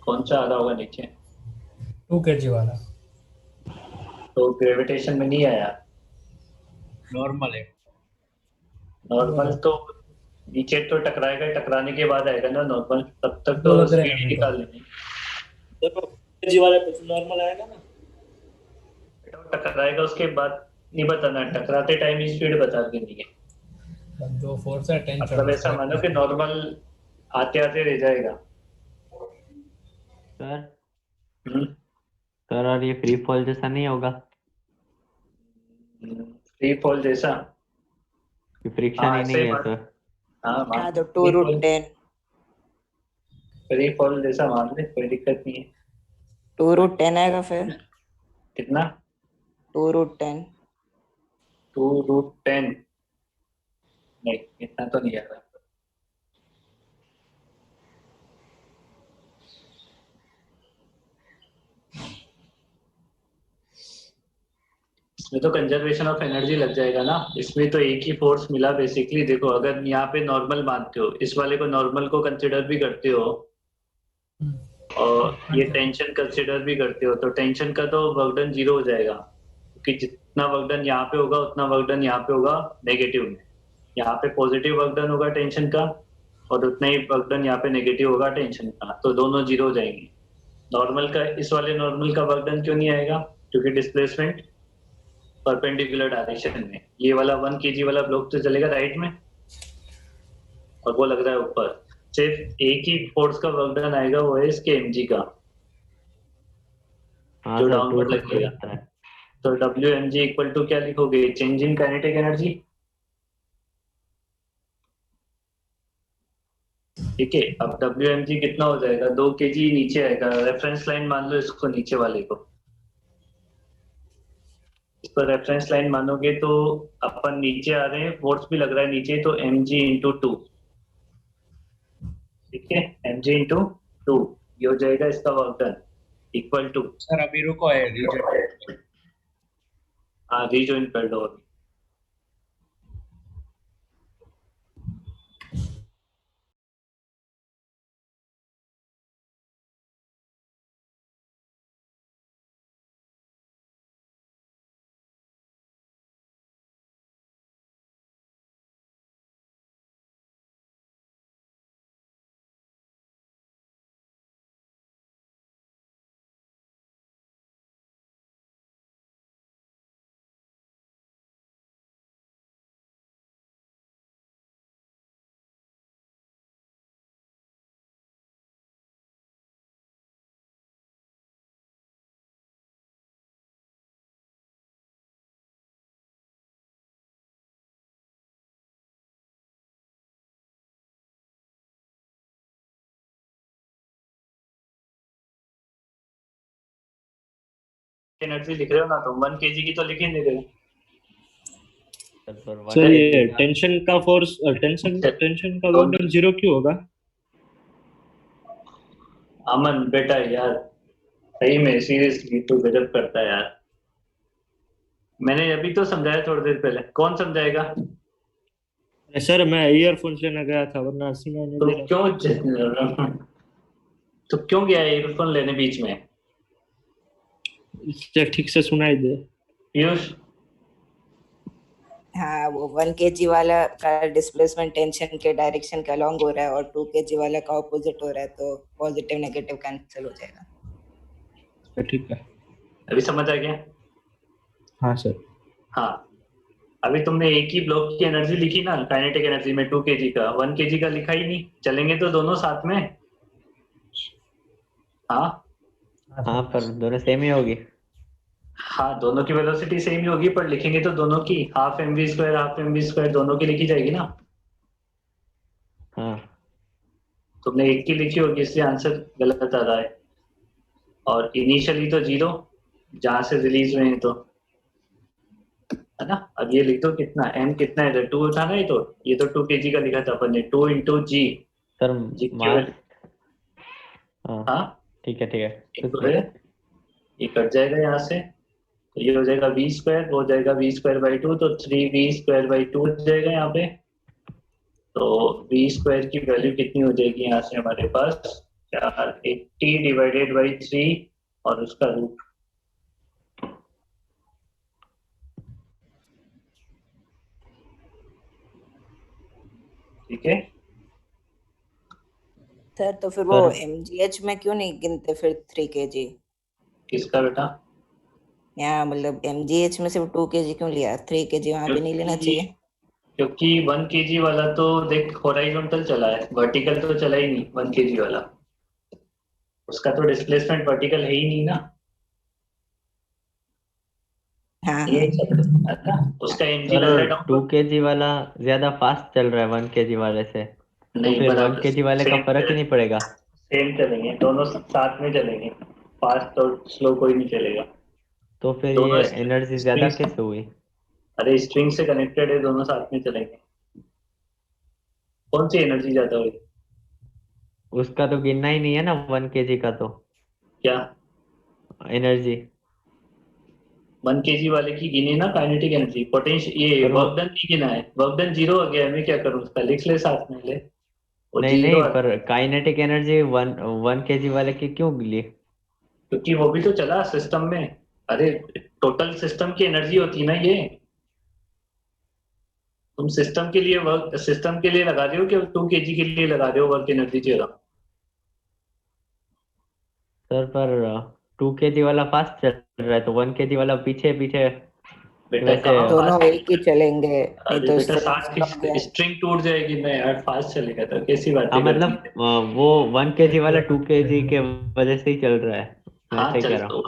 कौन सा आ रहा होगा नीचे? 2 kg वाला। तो ग्रेविटेशन में नहीं आया। नॉर्मल है। नॉर्मल तो नीचे तो टकराएगा, टकराने के बाद आएगा ना नॉर्मल, तब तक दो तो लग रहे हैं स्पीड अभी तो। निकाल लेनी। देखो जी वाले पे नॉर्मल आएगा ना, बेटा वो टकराएगा उसके बाद नहीं बताना, टकराते टाइम ही स्पीड बता देनी है। अब 2 फोर्स है, टेंशन मतलब ऐसा मानो कि नॉर्मल आते आते रह जाएगा। सर हम्म, सर और ये फ्री फॉल जैसा नहीं होगा फ्री फॉल जैसा? कि फ्रिक्शन हाँ ही ऐसे नहीं ही है मान, सर। हाँ मान हाँ तो 2√10, फ्री फॉल जैसा मान ले, कोई दिक्कत नहीं है। 2√10 आएगा फिर, कितना? 2√10। 2√10? नहीं इतना तो नहीं आ रहा। इसमें तो कंजर्वेशन ऑफ एनर्जी लग जाएगा ना, इसमें तो एक ही फोर्स मिला बेसिकली। देखो अगर यहाँ पे नॉर्मल मानते हो, इस वाले को नॉर्मल को कंसिडर भी करते हो और ये टेंशन कंसिडर भी करते हो, तो टेंशन का तो वर्कडन 0 हो जाएगा, क्योंकि जितना वर्कडन यहाँ पे होगा उतना वर्कडन यहाँ पे होगा नेगेटिव में। यहाँ पे पॉजिटिव वर्कडन होगा टेंशन का और उतना ही वर्कडन यहाँ पे नेगेटिव होगा टेंशन का, तो दोनों 0 हो जाएंगे। नॉर्मल का, इस वाले नॉर्मल का वर्कडन क्यों नहीं आएगा? क्योंकि डिस्प्लेसमेंट परपेंडिकुलर डायरेक्शन में, ये वाला 1 kg वाला ब्लॉक तो चलेगा राइट में और वो लग रहा है ऊपर। सिर्फ एक ही फोर्स का वर्क डन आएगा, वो है इसके mg का, हाँ जो सर डाउनवर्ड 2 लगेगा। लगता है। तो WmG इक्वल टू क्या लिखोगे? Change in kinetic energy. ठीक है, अब WmG कितना हो जाएगा? 2 kg नीचे आएगा। रेफरेंस लाइन मान लो इसको, नीचे वाले को, इसको रेफरेंस लाइन मानोगे तो अपन नीचे आ रहे हैं, फोर्स भी लग रहा है नीचे, तो mg इंटू 2। ठीक है, mg इंटू 2 ये हो जाएगा इसका work done, equal to. Sir अभी रुको है रीजन। हाँ रीजॉइन कर दो अभी। एनर्जी लिख रहे हो ना तुम, 1 kg की तो लिख ही नहीं रहे हो। सर सर ये टेंशन का फोर्स, टेंशन का वर्क 0 क्यों होगा? अमन बेटा यार, सही में सीरियसली तू गजब करता है यार। मैंने अभी तो समझाया थोड़ी देर पहले, कौन समझाएगा? सर मैं ईयरफोन्स लेने गया था वरना सुना नहीं तो दे रहा। तो क्यों गया ईयरफोन लेने बीच में? इससे ठीक से सुनाई दे। पीयूष हाँ वो 1 kg वाला का डिस्प्लेसमेंट टेंशन के डायरेक्शन के अलोंग हो रहा है और 2 kg वाला का ऑपोजिट हो रहा है, तो पॉजिटिव नेगेटिव कैंसिल हो जाएगा। ठीक है, अभी समझ आ गया? हाँ सर। हाँ अभी तुमने एक ही ब्लॉक की एनर्जी लिखी ना, काइनेटिक एनर्जी में 2 kg का, 1 kg का लिखा ही नहीं। चलेंगे तो दोनों साथ में। हाँ हाँ पर दोनों सेम ही होगी। हाँ, दोनों की वेलोसिटी सेम ही होगी, पर लिखेंगे तो दोनों की हाफ एम वी स्क्वायर दोनों की लिखी जाएगी ना। हाँ तुमने एक की लिखी होगी, इसलिए आंसर गलत आ रहा है। और इनिशियली तो 0, जहां से रिलीज हुए हैं तो, है ना। अब ये लिख दो कितना एम कितना है, 2 था ना ये तो 2 kg का लिखा था अपन ने, 2 इंटू जी। सर जी मास। हाँ हाँ ठीक है एक तो कुछ है, ये कट जाएगा यहाँ से, तो ये हो जाएगा वी स्क्वायर, हो जाएगा वी स्क्वायर बाई 2, तो 3v स्क्वायर बाई 2 हो जाएगा यहाँ पे। तो वी स्क्वायर की वैल्यू कितनी हो जाएगी यहाँ से हमारे पास, 480 डिवाइडेड बाई 3 और उसका रूट। ठीक है सर तो फिर वो सर एमजीएच में क्यों नहीं गिनते फिर 3 kg? किसका बेटा? यहाँ मतलब एमजीएच में सिर्फ 2 kg क्यों लिया, 3 kg वहाँ पे नहीं लेना चाहिए? क्योंकि 1 kg वाला तो देख हॉरिजॉन्टल चला है, वर्टिकल तो चला ही नहीं 1 kg वाला, उसका तो डिस्प्लेसमेंट वर्टिकल है ही नहीं ना। हाँ ये चल रहा है ना, उसका एनर्जी लग रहा है सर 2 डाउन। kg वाला ज्यादा फास्ट चल रहा है 1 kg वाले से, तो नहीं फिर 1 बराबर, kg वाले का फर्क ही नहीं पड़ेगा। सेम चलेंगे दोनों, साथ में चलेंगे, फास्ट और स्लो कोई नहीं चलेगा। तो फिर दोनों ये एनर्जी ज्यादा स्ट्रिंग, कैसे हुई? अरे स्ट्रिंग से कनेक्टेड है, दोनों साथ में चलेंगे। कौन सी एनर्जी ज्यादा हुई? उसका तो गिनना ही नहीं है ना 1 kg का तो क्या एनर्जी। 1 kg वाले की गिनी ना काइनेटिक एनर्जी, पोटेंशियल, ये पर वो वर्क डन नहीं गिना है, वर्क डन 0 आ गया है, मैं क्या करूं उसका, लिख ले साथ में ले, वो नहीं 0 नहीं, आ पर गया काइनेटिक एनर्जी 1 kg वाले की क्यों ली? क्योंकि वो भी तो चला सिस्टम में। अरे टोटल सिस्टम की एनर्जी होती है ना ये, तुम सिस्टम के लिए वर्क, सिस्टम के लिए लगा रहे हो कि 2 kg के लिए लगा रहे हो वर्क एनर्जी ज्यादा? सर पर 2 kg वाला फास्ट चल रहा है तो 1 kg वाला पीछे पीछे बेटा वैसे। कहाँ दोनों फास्ट? एक ही चलेंगे, नहीं अरे तो बेटा स्ट्रिंग साथ स्टॉप की गया। स्ट्रिंग टूट जाएगी ना यार, फास्ट चलेगा तो कैसी हाँ बातें मतलब करती है। वो 1 kg वाला 2 kg के वजह से ही चल रहा है, मैं हाँ ऐसे ही चल कह रहा तो हूँ।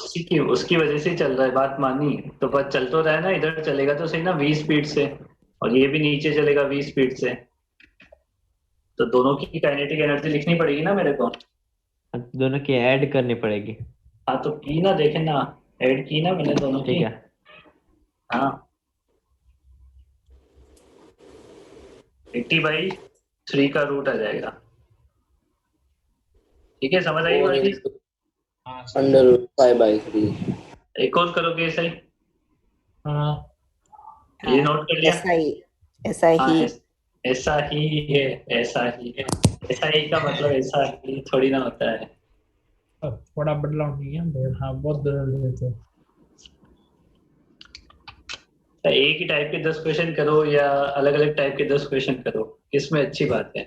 उसकी वजह से ही चल रहा है, बात मानी तो, बस चल तो रहा है ना, इधर चलेगा तो सही ना 20 स्पीड से, और ये भी नीचे चलेगा 20 स्पीड से, तो दोनों की काइनेटिक एनर्जी लिखनी पड़ेगी ना मेरे को। दोनों की ऐड करनी पड़ेगी। हाँ तो की ना, देखे ना, ऐड की ना मैंने दोनों ठीक की। है। हाँ 80/3 का रूट आ जाएगा। ठीक है, समझ आई बात चीज? अंडर 5/3। एक और करोगे सही, हाँ ये नोट कर लिया? ऐसा हाँ ही ऐसा ही है, ऐसा ही है, ऐसा ही का मतलब ऐसा ही थोड़ी ना होता है। अब थोड़ा बदलाव नहीं है but हाँ बहुत बदल देते हैं। तो एक ही टाइप के 10 क्वेश्चन करो या अलग अलग टाइप के 10 क्वेश्चन करो, इसमें अच्छी बात है।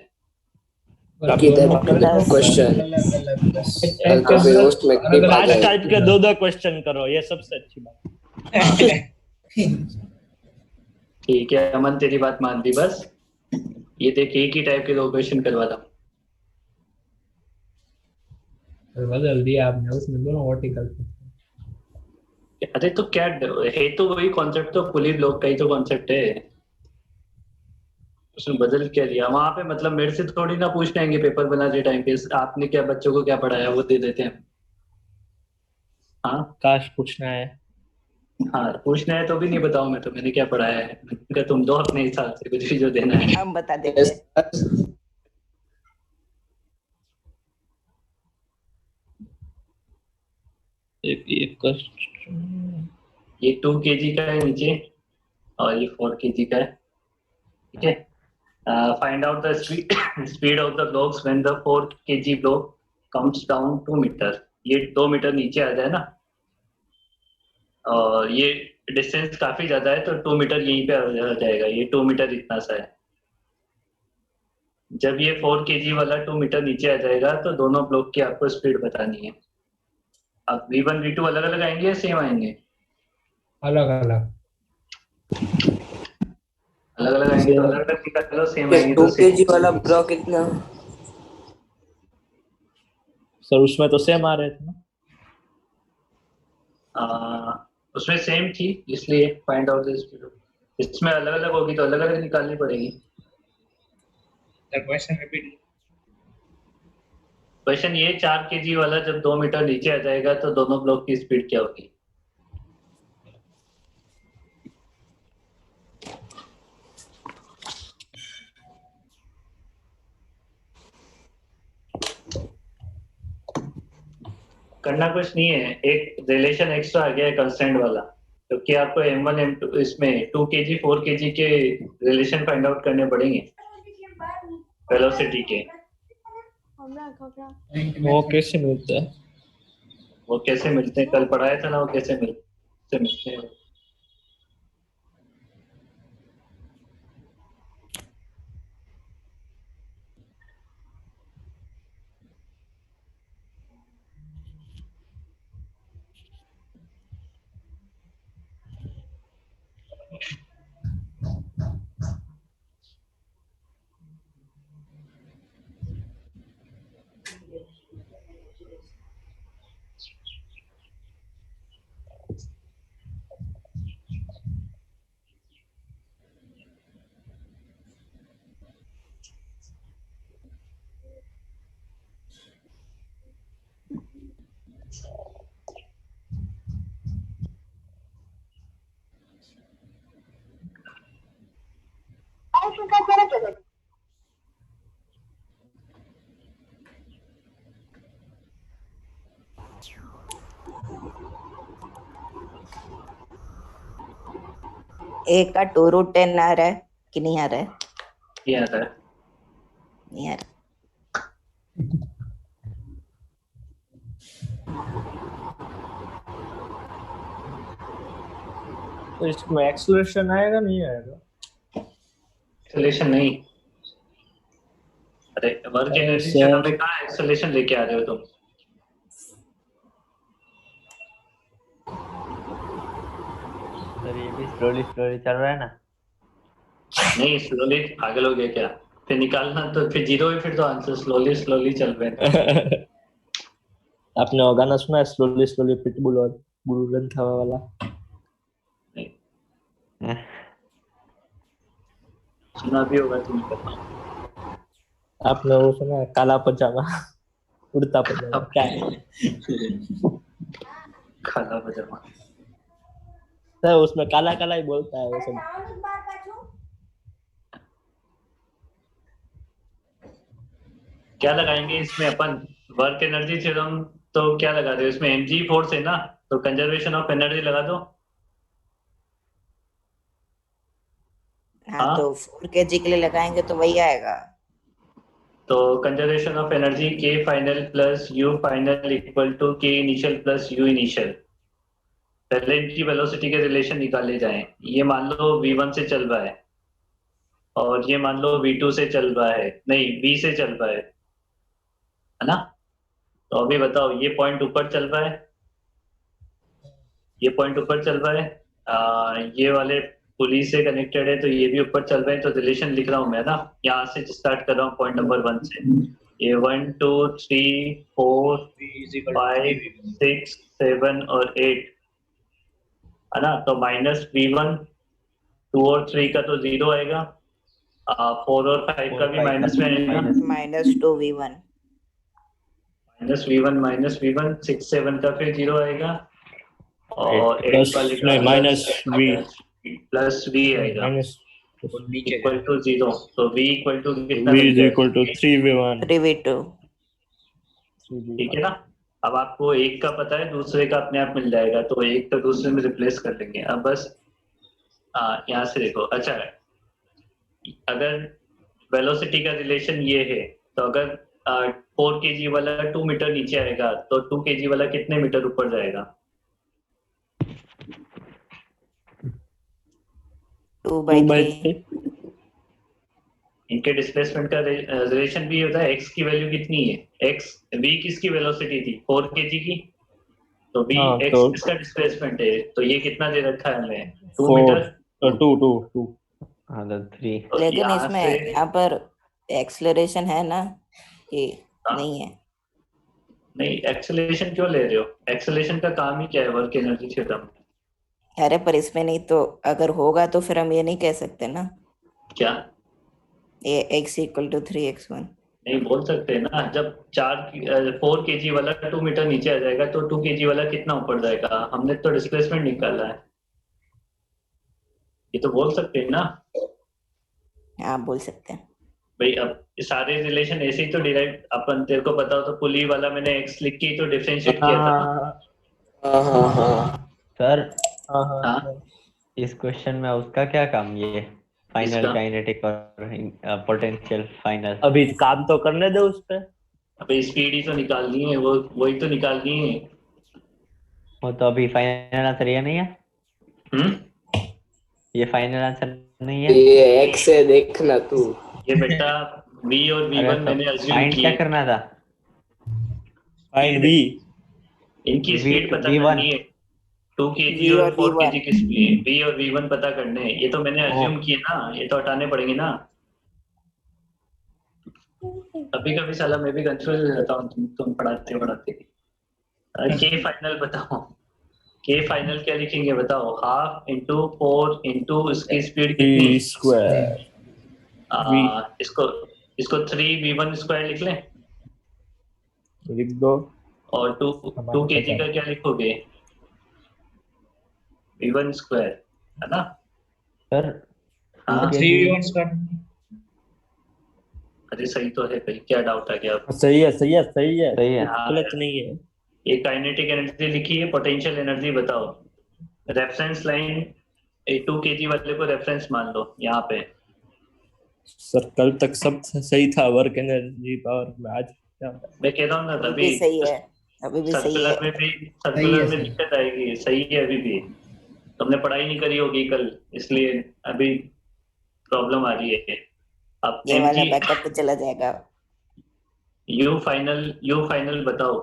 बाकी दोनों टाइप के दस। क्वेश्चन अलग-अलग बस। एक कल टाइप को के भी 10 होस्ट में अलग क्लिप आ अलग लास्ट जाएगी। टाइप के 2-2 क्वेश्चन करो, ये सबसे अच्छी बात। ठीक है अमन, तेरी बात मान ली, बस ये देख एक ही टाइप के 2 क्वेश्चन करवाता हूँ। बदल दिया आपने, उसमें दोनों वर्टिकल थे। अरे तो क्या है, तो वही कॉन्सेप्ट, तो पुली ब्लॉक का ही तो कॉन्सेप्ट है, उसमें बदल क्या दिया वहां पे, मतलब मेरे से थोड़ी ना पूछने आएंगे पेपर बनाते टाइम पे आपने क्या बच्चों को क्या पढ़ाया, वो दे देते हैं। हाँ काश पूछना है। हाँ पूछना है तो भी नहीं बताऊं मैं तो मैंने क्या पढ़ाया है, मैंने कहा तुम दो अपने हिसाब से कुछ भी जो देना है। हम बता देते हैं। एक क्वेश्चन ये 2 kg का है नीचे और ये 4 kg का है। ठीक है, find out the speed of the blocks when the 4 kg block comes down 2 metre. ये 2 मीटर नीचे आ जाए ना, और ये डिस्टेंस काफी ज्यादा है तो 2 मीटर यहीं पे आ जाएगा, ये 2 मीटर इतना सा है। जब ये 4 kg वाला 2 मीटर नीचे आ जाएगा तो दोनों ब्लॉक की आपको स्पीड बतानी है। अब V1 V2 अलग अलग आएंगे या सेम आएंगे? अलग अलग। अलग अलग आएंगे तो अलग अलग निकाल लो, सेम आएंगे 2 तो सेम। kg वाला ब्रो कितना? सर उसमें तो सेम आ रहे थे ना। उसमें सेम थी इसलिए फाइंड आउट द स्पीड। इसमें अलग अलग होगी तो अलग अलग निकालनी पड़ेगी। Question repeat. क्वेश्चन ये 4 kg वाला जब 2 मीटर नीचे आ जाएगा तो दोनों ब्लॉक की स्पीड क्या होगी? करना कुछ नहीं है, एक रिलेशन एक्स्ट्रा आ गया है कंस्टेंट वाला, तो क्या आपको m1 m2 इसमें 2 kg 4 kg के रिलेशन फाइंड आउट करने पड़ेंगे वेलोसिटी के। वो कैसे मिलता है? वो कैसे मिलते हैं, कल पढ़ाया था ना, वो कैसे मिलते हैं। एक का 2√10 आ रहा है कि नहीं आ रहा है? ये आता है। नहीं आ रहा। तो इसमें एक्सेलरेशन आएगा नहीं आएगा? एक्सेलरेशन नहीं, अरे वर्क एनर्जी से हमें कहाँ एक्सेलरेशन लेके आ रहे हो तुम? सर ये भी स्लोली स्लोली चल रहा है ना। नहीं स्लोली पागल हो गया क्या? फिर निकालना तो फिर जीरो ही, फिर तो आंसर स्लोली स्लोली चल रहे हैं। आपने वो गाना सुना है स्लोली स्लोली पिटबुल और बुल रंथावा वाला? सुना भी होगा तुम्हें, पता। आपने वो सुना है काला पजामा उड़ता पजामा क्या है? काला पजामा सर उसमें काला काला ही बोलता है वो सब। क्या लगाएंगे इसमें अपन? वर्क एनर्जी थ्योरम तो क्या लगा रहे हो इसमें? mg फोर्स है ना, तो कंजर्वेशन ऑफ एनर्जी लगा दो। हाँ तो 4 kg के लिए लगाएंगे तो वही आएगा। तो conservation of energy k final plus u final equal to k initial plus u initial. पहले इनकी वेलोसिटी के रिलेशन निकाले जाएं। ये मान लो v1 से चल रहा है और ये मान लो v2 से चल रहा है, नहीं v से चल रहा है ना? तो अभी बताओ, ये पॉइंट ऊपर चल रहा है, ये पॉइंट ऊपर चल रहा है, ये वाले पुलिस से कनेक्टेड है तो ये भी ऊपर चल रहे हैं, तो रिलेशन लिख रहा हूँ मैं ना, यहाँ से स्टार्ट कर रहा हूँ पॉइंट नंबर 1 से। ये 1 2 3 4 5 6 7 और 8 है ना? तो माइनस v1 2 और 3 का तो 0 आएगा, 4 और 5 का भी माइनस में आएगा, -2v1 माइनस v1 6 7 का फिर 0 आएगा और 8 वाले का माइनस v प्लस v आएगा इक्वल टू 0। तो v इक्वल टू कितना? v is equal to 3v1 3v2। ठीक है ना? अब आपको एक का पता है, दूसरे का अपने आप मिल जाएगा, तो एक का दूसरे में रिप्लेस कर लेंगे। अब बस यहाँ से देखो। अच्छा, अगर वेलोसिटी का रिलेशन ये है तो अगर 4 kg वाला 2 मीटर नीचे आएगा तो 2 kg वाला कितने मीटर ऊपर जाएगा? 2/3। इनके डिस्प्लेसमेंट का रिलेशन भी होता है। x की वैल्यू कितनी है? x v किसकी वेलोसिटी थी? 4 kg की, तो v हाँ, x तो किसका डिस्प्लेसमेंट है? तो ये कितना दे रखा है हमें? 2 मीटर। 2 हाँ तो 3 तो लेकिन यहाँ इसमें से यहाँ पर एक्सलरेशन है ना कि हाँ, नहीं है? नहीं एक्सेलरेशन क्यों ले रहे हो? एक्सेलरेशन का काम ही क्या है वर्क एनर्जी थ्योरम? अरे पर इसमें नहीं तो अगर होगा तो फिर हम ये नहीं कह सकते ना क्या ये x इक्वल टू 3x1। नहीं बोल सकते ना? जब 4 kg वाला 2 मीटर नीचे आ जाएगा तो 2 kg वाला कितना ऊपर जाएगा? हमने तो डिस्प्लेसमेंट निकाला है, ये तो बोल सकते हैं ना हाँ बोल सकते हैं। भाई। अब ये सारे रिलेशन ऐसे ही तो डिराइव, अपन तेरे को पता हो तो पुली वाला मैंने x लिख के ही तो डिफरेंशिएट किया था ना। हाँ सर हाँ इस क्वेश्चन में उसका क्या काम, ये फाइनल इसका काइनेटिक और पोटेंशियल फाइनल? अभी काम तो करने दो उस पे। अबे स्पीड ही तो निकालनी है, वो वही तो निकालनी है। वो तो अभी फाइनल आंसर ये नहीं है, हम्म ये फाइनल आंसर नहीं है। ये x है देखना तू। ये बेटा v और v1 अरे मैंने अज्यूम फाइंड क्या किए, करना था? Find we. इनकी स्पीड पता V1 करनी है। 2 kg V और और 4 V1 kg की स्पीड, v और v1 पता करने हैं। ये तो मैंने ओ। अज्यूम किए ना, ये तो हटाने पड़ेंगे ना। कभी कभी साला मैं भी कंफ्यूज हो जाता हूँ तुम पढ़ाते पढ़ाते। के फाइनल बताओ, के फाइनल क्या लिखेंगे बताओ? 1/2 इंटू 4 इंटू इसकी स्पीड कितनी? V square. इसको इसको 3v1 स्क्वायर लिख लें लिख दो। और 2 kg का क्या लिखोगे? v1 स्क्वायर है ना? सर हाँ 3v1 स्क्वायर। अरे सही तो है भाई, क्या डाउट आ गया? सही है सही है सही है, सही है। हाँ गलत नहीं है। ये काइनेटिक एनर्जी लिखी है, पोटेंशियल एनर्जी बताओ। रेफरेंस लाइन 2 kg वाले को रेफरेंस मान लो यहाँ पे। सर कल तक सब सही था, वर्क एनर्जी पावर में आज क्या होता है? मैं कह रहा हूँ ना अभी तभी भी सही है, अभी भी सही सर्कुलर है। में भी सही सर्कुलर है, में सही। दिक्कत आएगी। सही है अभी भी, तुमने पढ़ाई नहीं करी होगी कल, इसलिए अभी प्रॉब्लम आ रही है। अब ये वाला mg बैकअप पे चला जाएगा। यू फाइनल बताओ।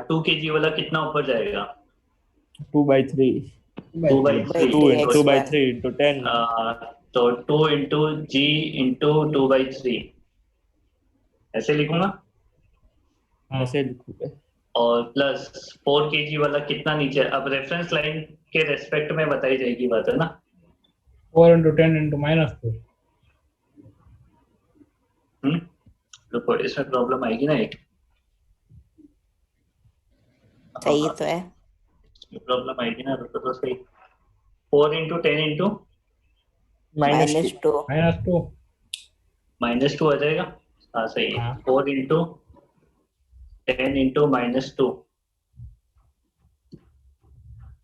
2 kg वाला कितना ऊपर जाएगा? 2/3 2/3 2/3 into 10। तो 2 इंटू जी इंटू 2/3 ऐसे लिखूंगा। ऐसे लिखोगे। और प्लस 4 kg वाला कितना नीचे? अब रेफरेंस लाइन के रेस्पेक्ट में बताई जाएगी बात है ना। 4 into 10 into -2। रुको इसमें प्रॉब्लम आएगी ना एक। सही तो है। प्रॉब्लम आएगी ना, रुको तो सही। 4 इंटू 10 इंटू -2। -2 -2 आ जाएगा। हाँ सही है। हाँ। 4 इंटू 10 इंटू -2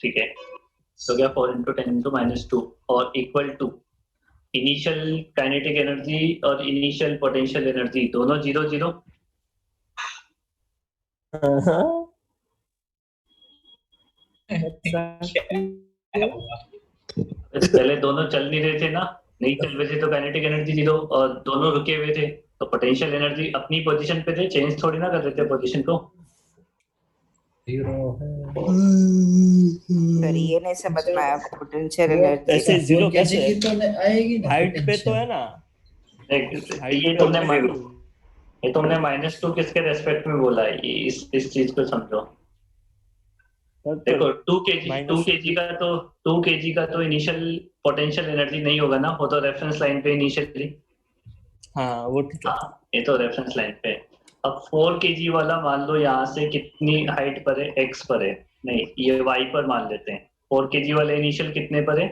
ठीक है। तो क्या 4 इंटू 10 इंटू -2 और equal to initial kinetic energy और इनिशियल पोटेंशियल एनर्जी दोनों 0 0। पहले दोनों चल नहीं रहे थे ना, नहीं चल रहे थे तो काइनेटिक एनर्जी 0 और दोनों रुके हुए थे तो पोटेंशियल एनर्जी अपनी पोजीशन पे थे, चेंज थोड़ी ना कर रहे थे पोजीशन को। 0 है। सर ये नहीं समझ में आया पोटेंशियल एनर्जी ऐसे जीरो कैसे? की तो आएगी ना हाइट पे तो है ना। ये तुमने -2 किसके रेस्पेक्ट में बोला है? इस चीज को समझो। देखो 2 kg का तो इनिशियल पोटेंशियल एनर्जी नहीं होगा ना, वो तो रेफरेंस लाइन पे इनिशियली। हाँ वो ठीक है। ये तो रेफरेंस लाइन पे। अब 4 kg वाला मान लो यहाँ से कितनी हाइट पर है? x पर है, नहीं ये y पर मान लेते हैं। 4 kg वाले इनिशियल कितने पर है?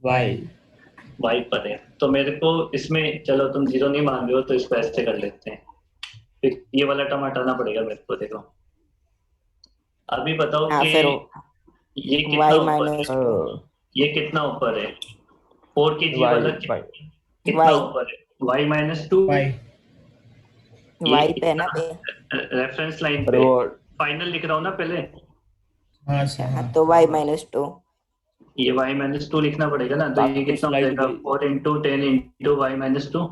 y पर है। तो मेरे को इसमें चलो तुम 0 नहीं मान रहे हो तो इसको ऐसे कर लेते हैं, फिर ये वाला टर्म हटाना पड़ेगा मेरे को। देखो अभी बताओ हाँ, कि फिर ये कितना y ऊपर माइनस है? ये कितना ऊपर है? 4 kg वाला कितना ऊपर है? y -2 y पे है ना पे। रेफरेंस लाइन पे। फाइनल लिख रहा हूँ ना पहले। हाँ तो y -2। ये y -2 लिखना पड़ेगा ना, तो ये कितना हो जाएगा? 4 इंटू 10 इंटू y -2।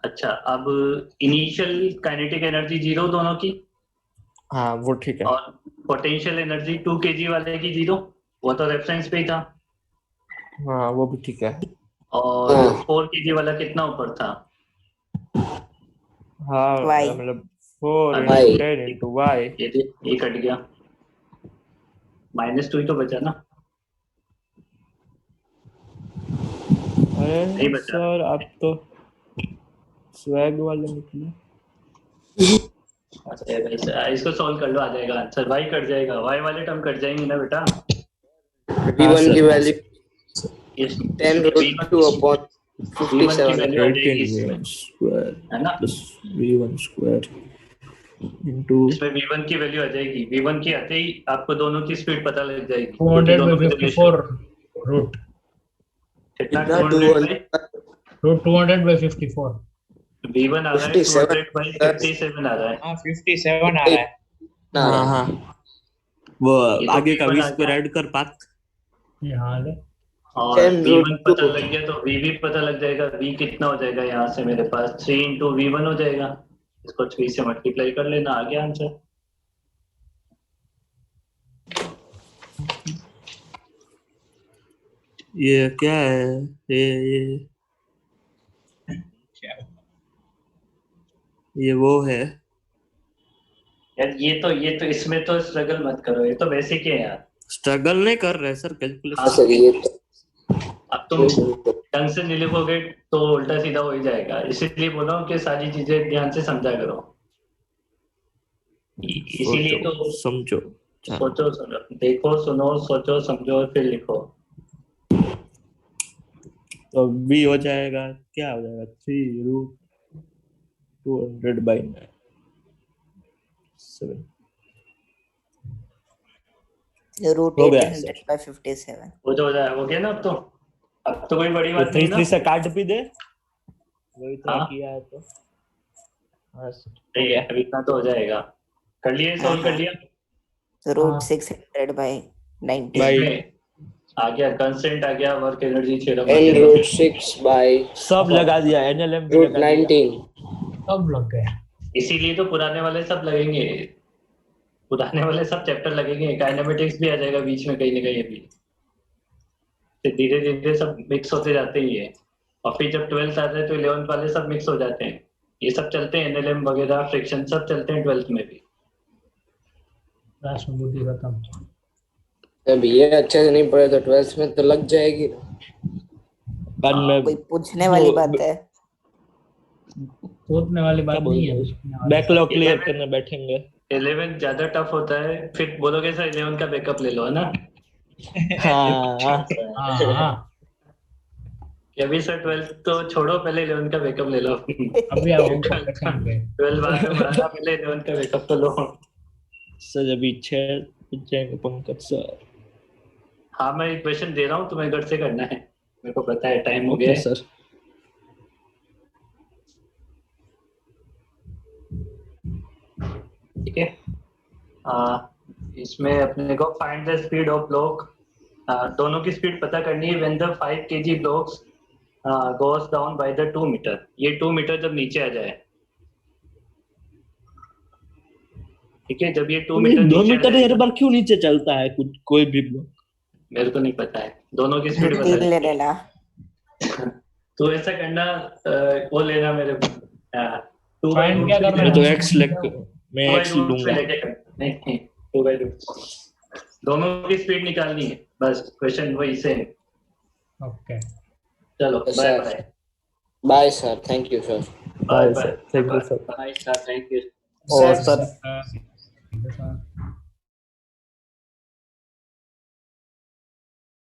अच्छा अब इनिशियल काइनेटिक एनर्जी 0 दोनों की। हाँ वो ठीक है। और पोटेंशियल एनर्जी 2 kg वाले की 0, वो तो रेफरेंस पे ही था। हाँ वो भी ठीक है। और 4 kg वाला कितना ऊपर था? हाँ Y. मतलब 4 Y. into 10 into y। ये कट गया, -2 ही तो बचा ना? अरे नहीं बचा। सर आप तो स्वैग वाले निकले। इसको सॉल्व कर लो, आ जाएगा आंसर। y कट जाएगा, y वाले टर्म कट जाएंगे ना बेटा। V1 की वैल्यू 10 root 2 upon v1 की 57 वैल्यू आ जाएगी इसमें, v1 square है ना? plus v1 square into इसमें v1 की वैल्यू आ जाएगी। v1 की आते ही आपको दोनों की स्पीड पता लग जाएगी। 200 दोनों by की 54 root कितना? कितना 200 root 200 by 54 v1 आ रहा है 57 200/57 आ रहा है। हाँ 57 आ रहा है। हाँ हाँ वो ये तो आगे का V1 v आ स्क्वायर गया। ऐड कर पात। ये हाल है। और 10 v1 root पता 2 लग गया तो v भी पता लग जाएगा। v कितना हो जाएगा यहाँ से मेरे पास 3 into v1 हो जाएगा। इसको 3 से मल्टीप्लाई कर लेना, आ गया आंसर। ये क्या है ये वो है यार ये तो इसमें तो स्ट्रगल मत करो, ये तो बेसिक है यार। स्ट्रगल नहीं कर रहे सर हाँ, कैलकुलेशन। सर ये तो अब तुम ढंग से नहीं लिखोगे तो उल्टा सीधा हो ही जाएगा। इसीलिए बोला हूँ कि सारी चीजें ध्यान से समझा करो। इसीलिए तो समझो सोचो सुनो, देखो सुनो सोचो समझो और फिर लिखो। तो b हो जाएगा, क्या हो जाएगा 3 root 200 by 7 root हो गया 800 by 57 वो तो हो गया ना। अब तो कोई बड़ी बात तो नहीं 3 ना। 3 से काट भी दे, वही तो हाँ। किया है तो हाँ सर, हो नहीं गया। अब इतना तो हो जाएगा। कर लिया, सॉल्व कर लिया। so root 600 by 90 By- इसमें आ गया कंस्टेंट, आ गया work energy theorem. 10 root 6 by सब लगा दिया, NLM भी root लगा दिया। 19 सब लग गए। इसीलिए तो पुराने वाले सब लगेंगे, पुराने वाले सब चैप्टर लगेंगे। काइनेमेटिक्स भी आ जाएगा बीच में कहीं ना कहीं अभी। धीरे धीरे सब मिक्स होते जाते ही है। और फिर जब 12th आता है तो 11th वाले सब मिक्स हो जाते हैं। ये सब चलते हैं, एनएलएम वगैरह फ्रिक्शन सब चलते हैं 12th में भी। राष्ट्र बुद्धि खत्म। अब ये अच्छे से नहीं पढ़े तो 12th में तो लग जाएगी ना। बाद में कोई पूछने वाली बात है? सोचने वाली बात नहीं है। बैकलॉग क्लियर करने बैठेंगे। 11th ज्यादा टफ होता है, फिर बोलोगे सर 11th का बैकअप ले लो, है ना? हाँ हाँ कि अभी सर 12th तो छोड़ो, पहले 11th का बैकअप ले लो। अभी आप हमको बैठेंगे। 12th बाद में पढ़ाना, पहले 11th का बैकअप तो लो। सर अभी 6 जाएंगे पंकज सर। हाँ मैं इक्वेशन दे रहा हूँ, तुम्हें घर से करना है, मेरे को पता है टाइम हो गया है। सर ठीक है। इसमें अपने को find the speed of block, दोनों की स्पीड पता करनी है when the 5 kg blocks goes down by the 2 metre. ये 2 मीटर जब नीचे आ जाए, ठीक है, जब ये 2 मीटर 2 नीचे आ मीटर जाए, हर बार क्यों नीचे चलता है कुछ कोई भी ब्लॉक? मेरे को नहीं पता है, दोनों की स्पीड ढील ले बता। लेना। तो ऐसा करना, वो लेना मेरे को Find क्या करना है? तो x मैं x लूंगा। नहीं 2/रूट, दोनों की स्पीड निकालनी है बस, क्वेश्चन वही सेम। ओके चलो bye sir bye. Bye sir, thank you sir. Bye sir, thank you sir. Bye sir, thank you. और सर सर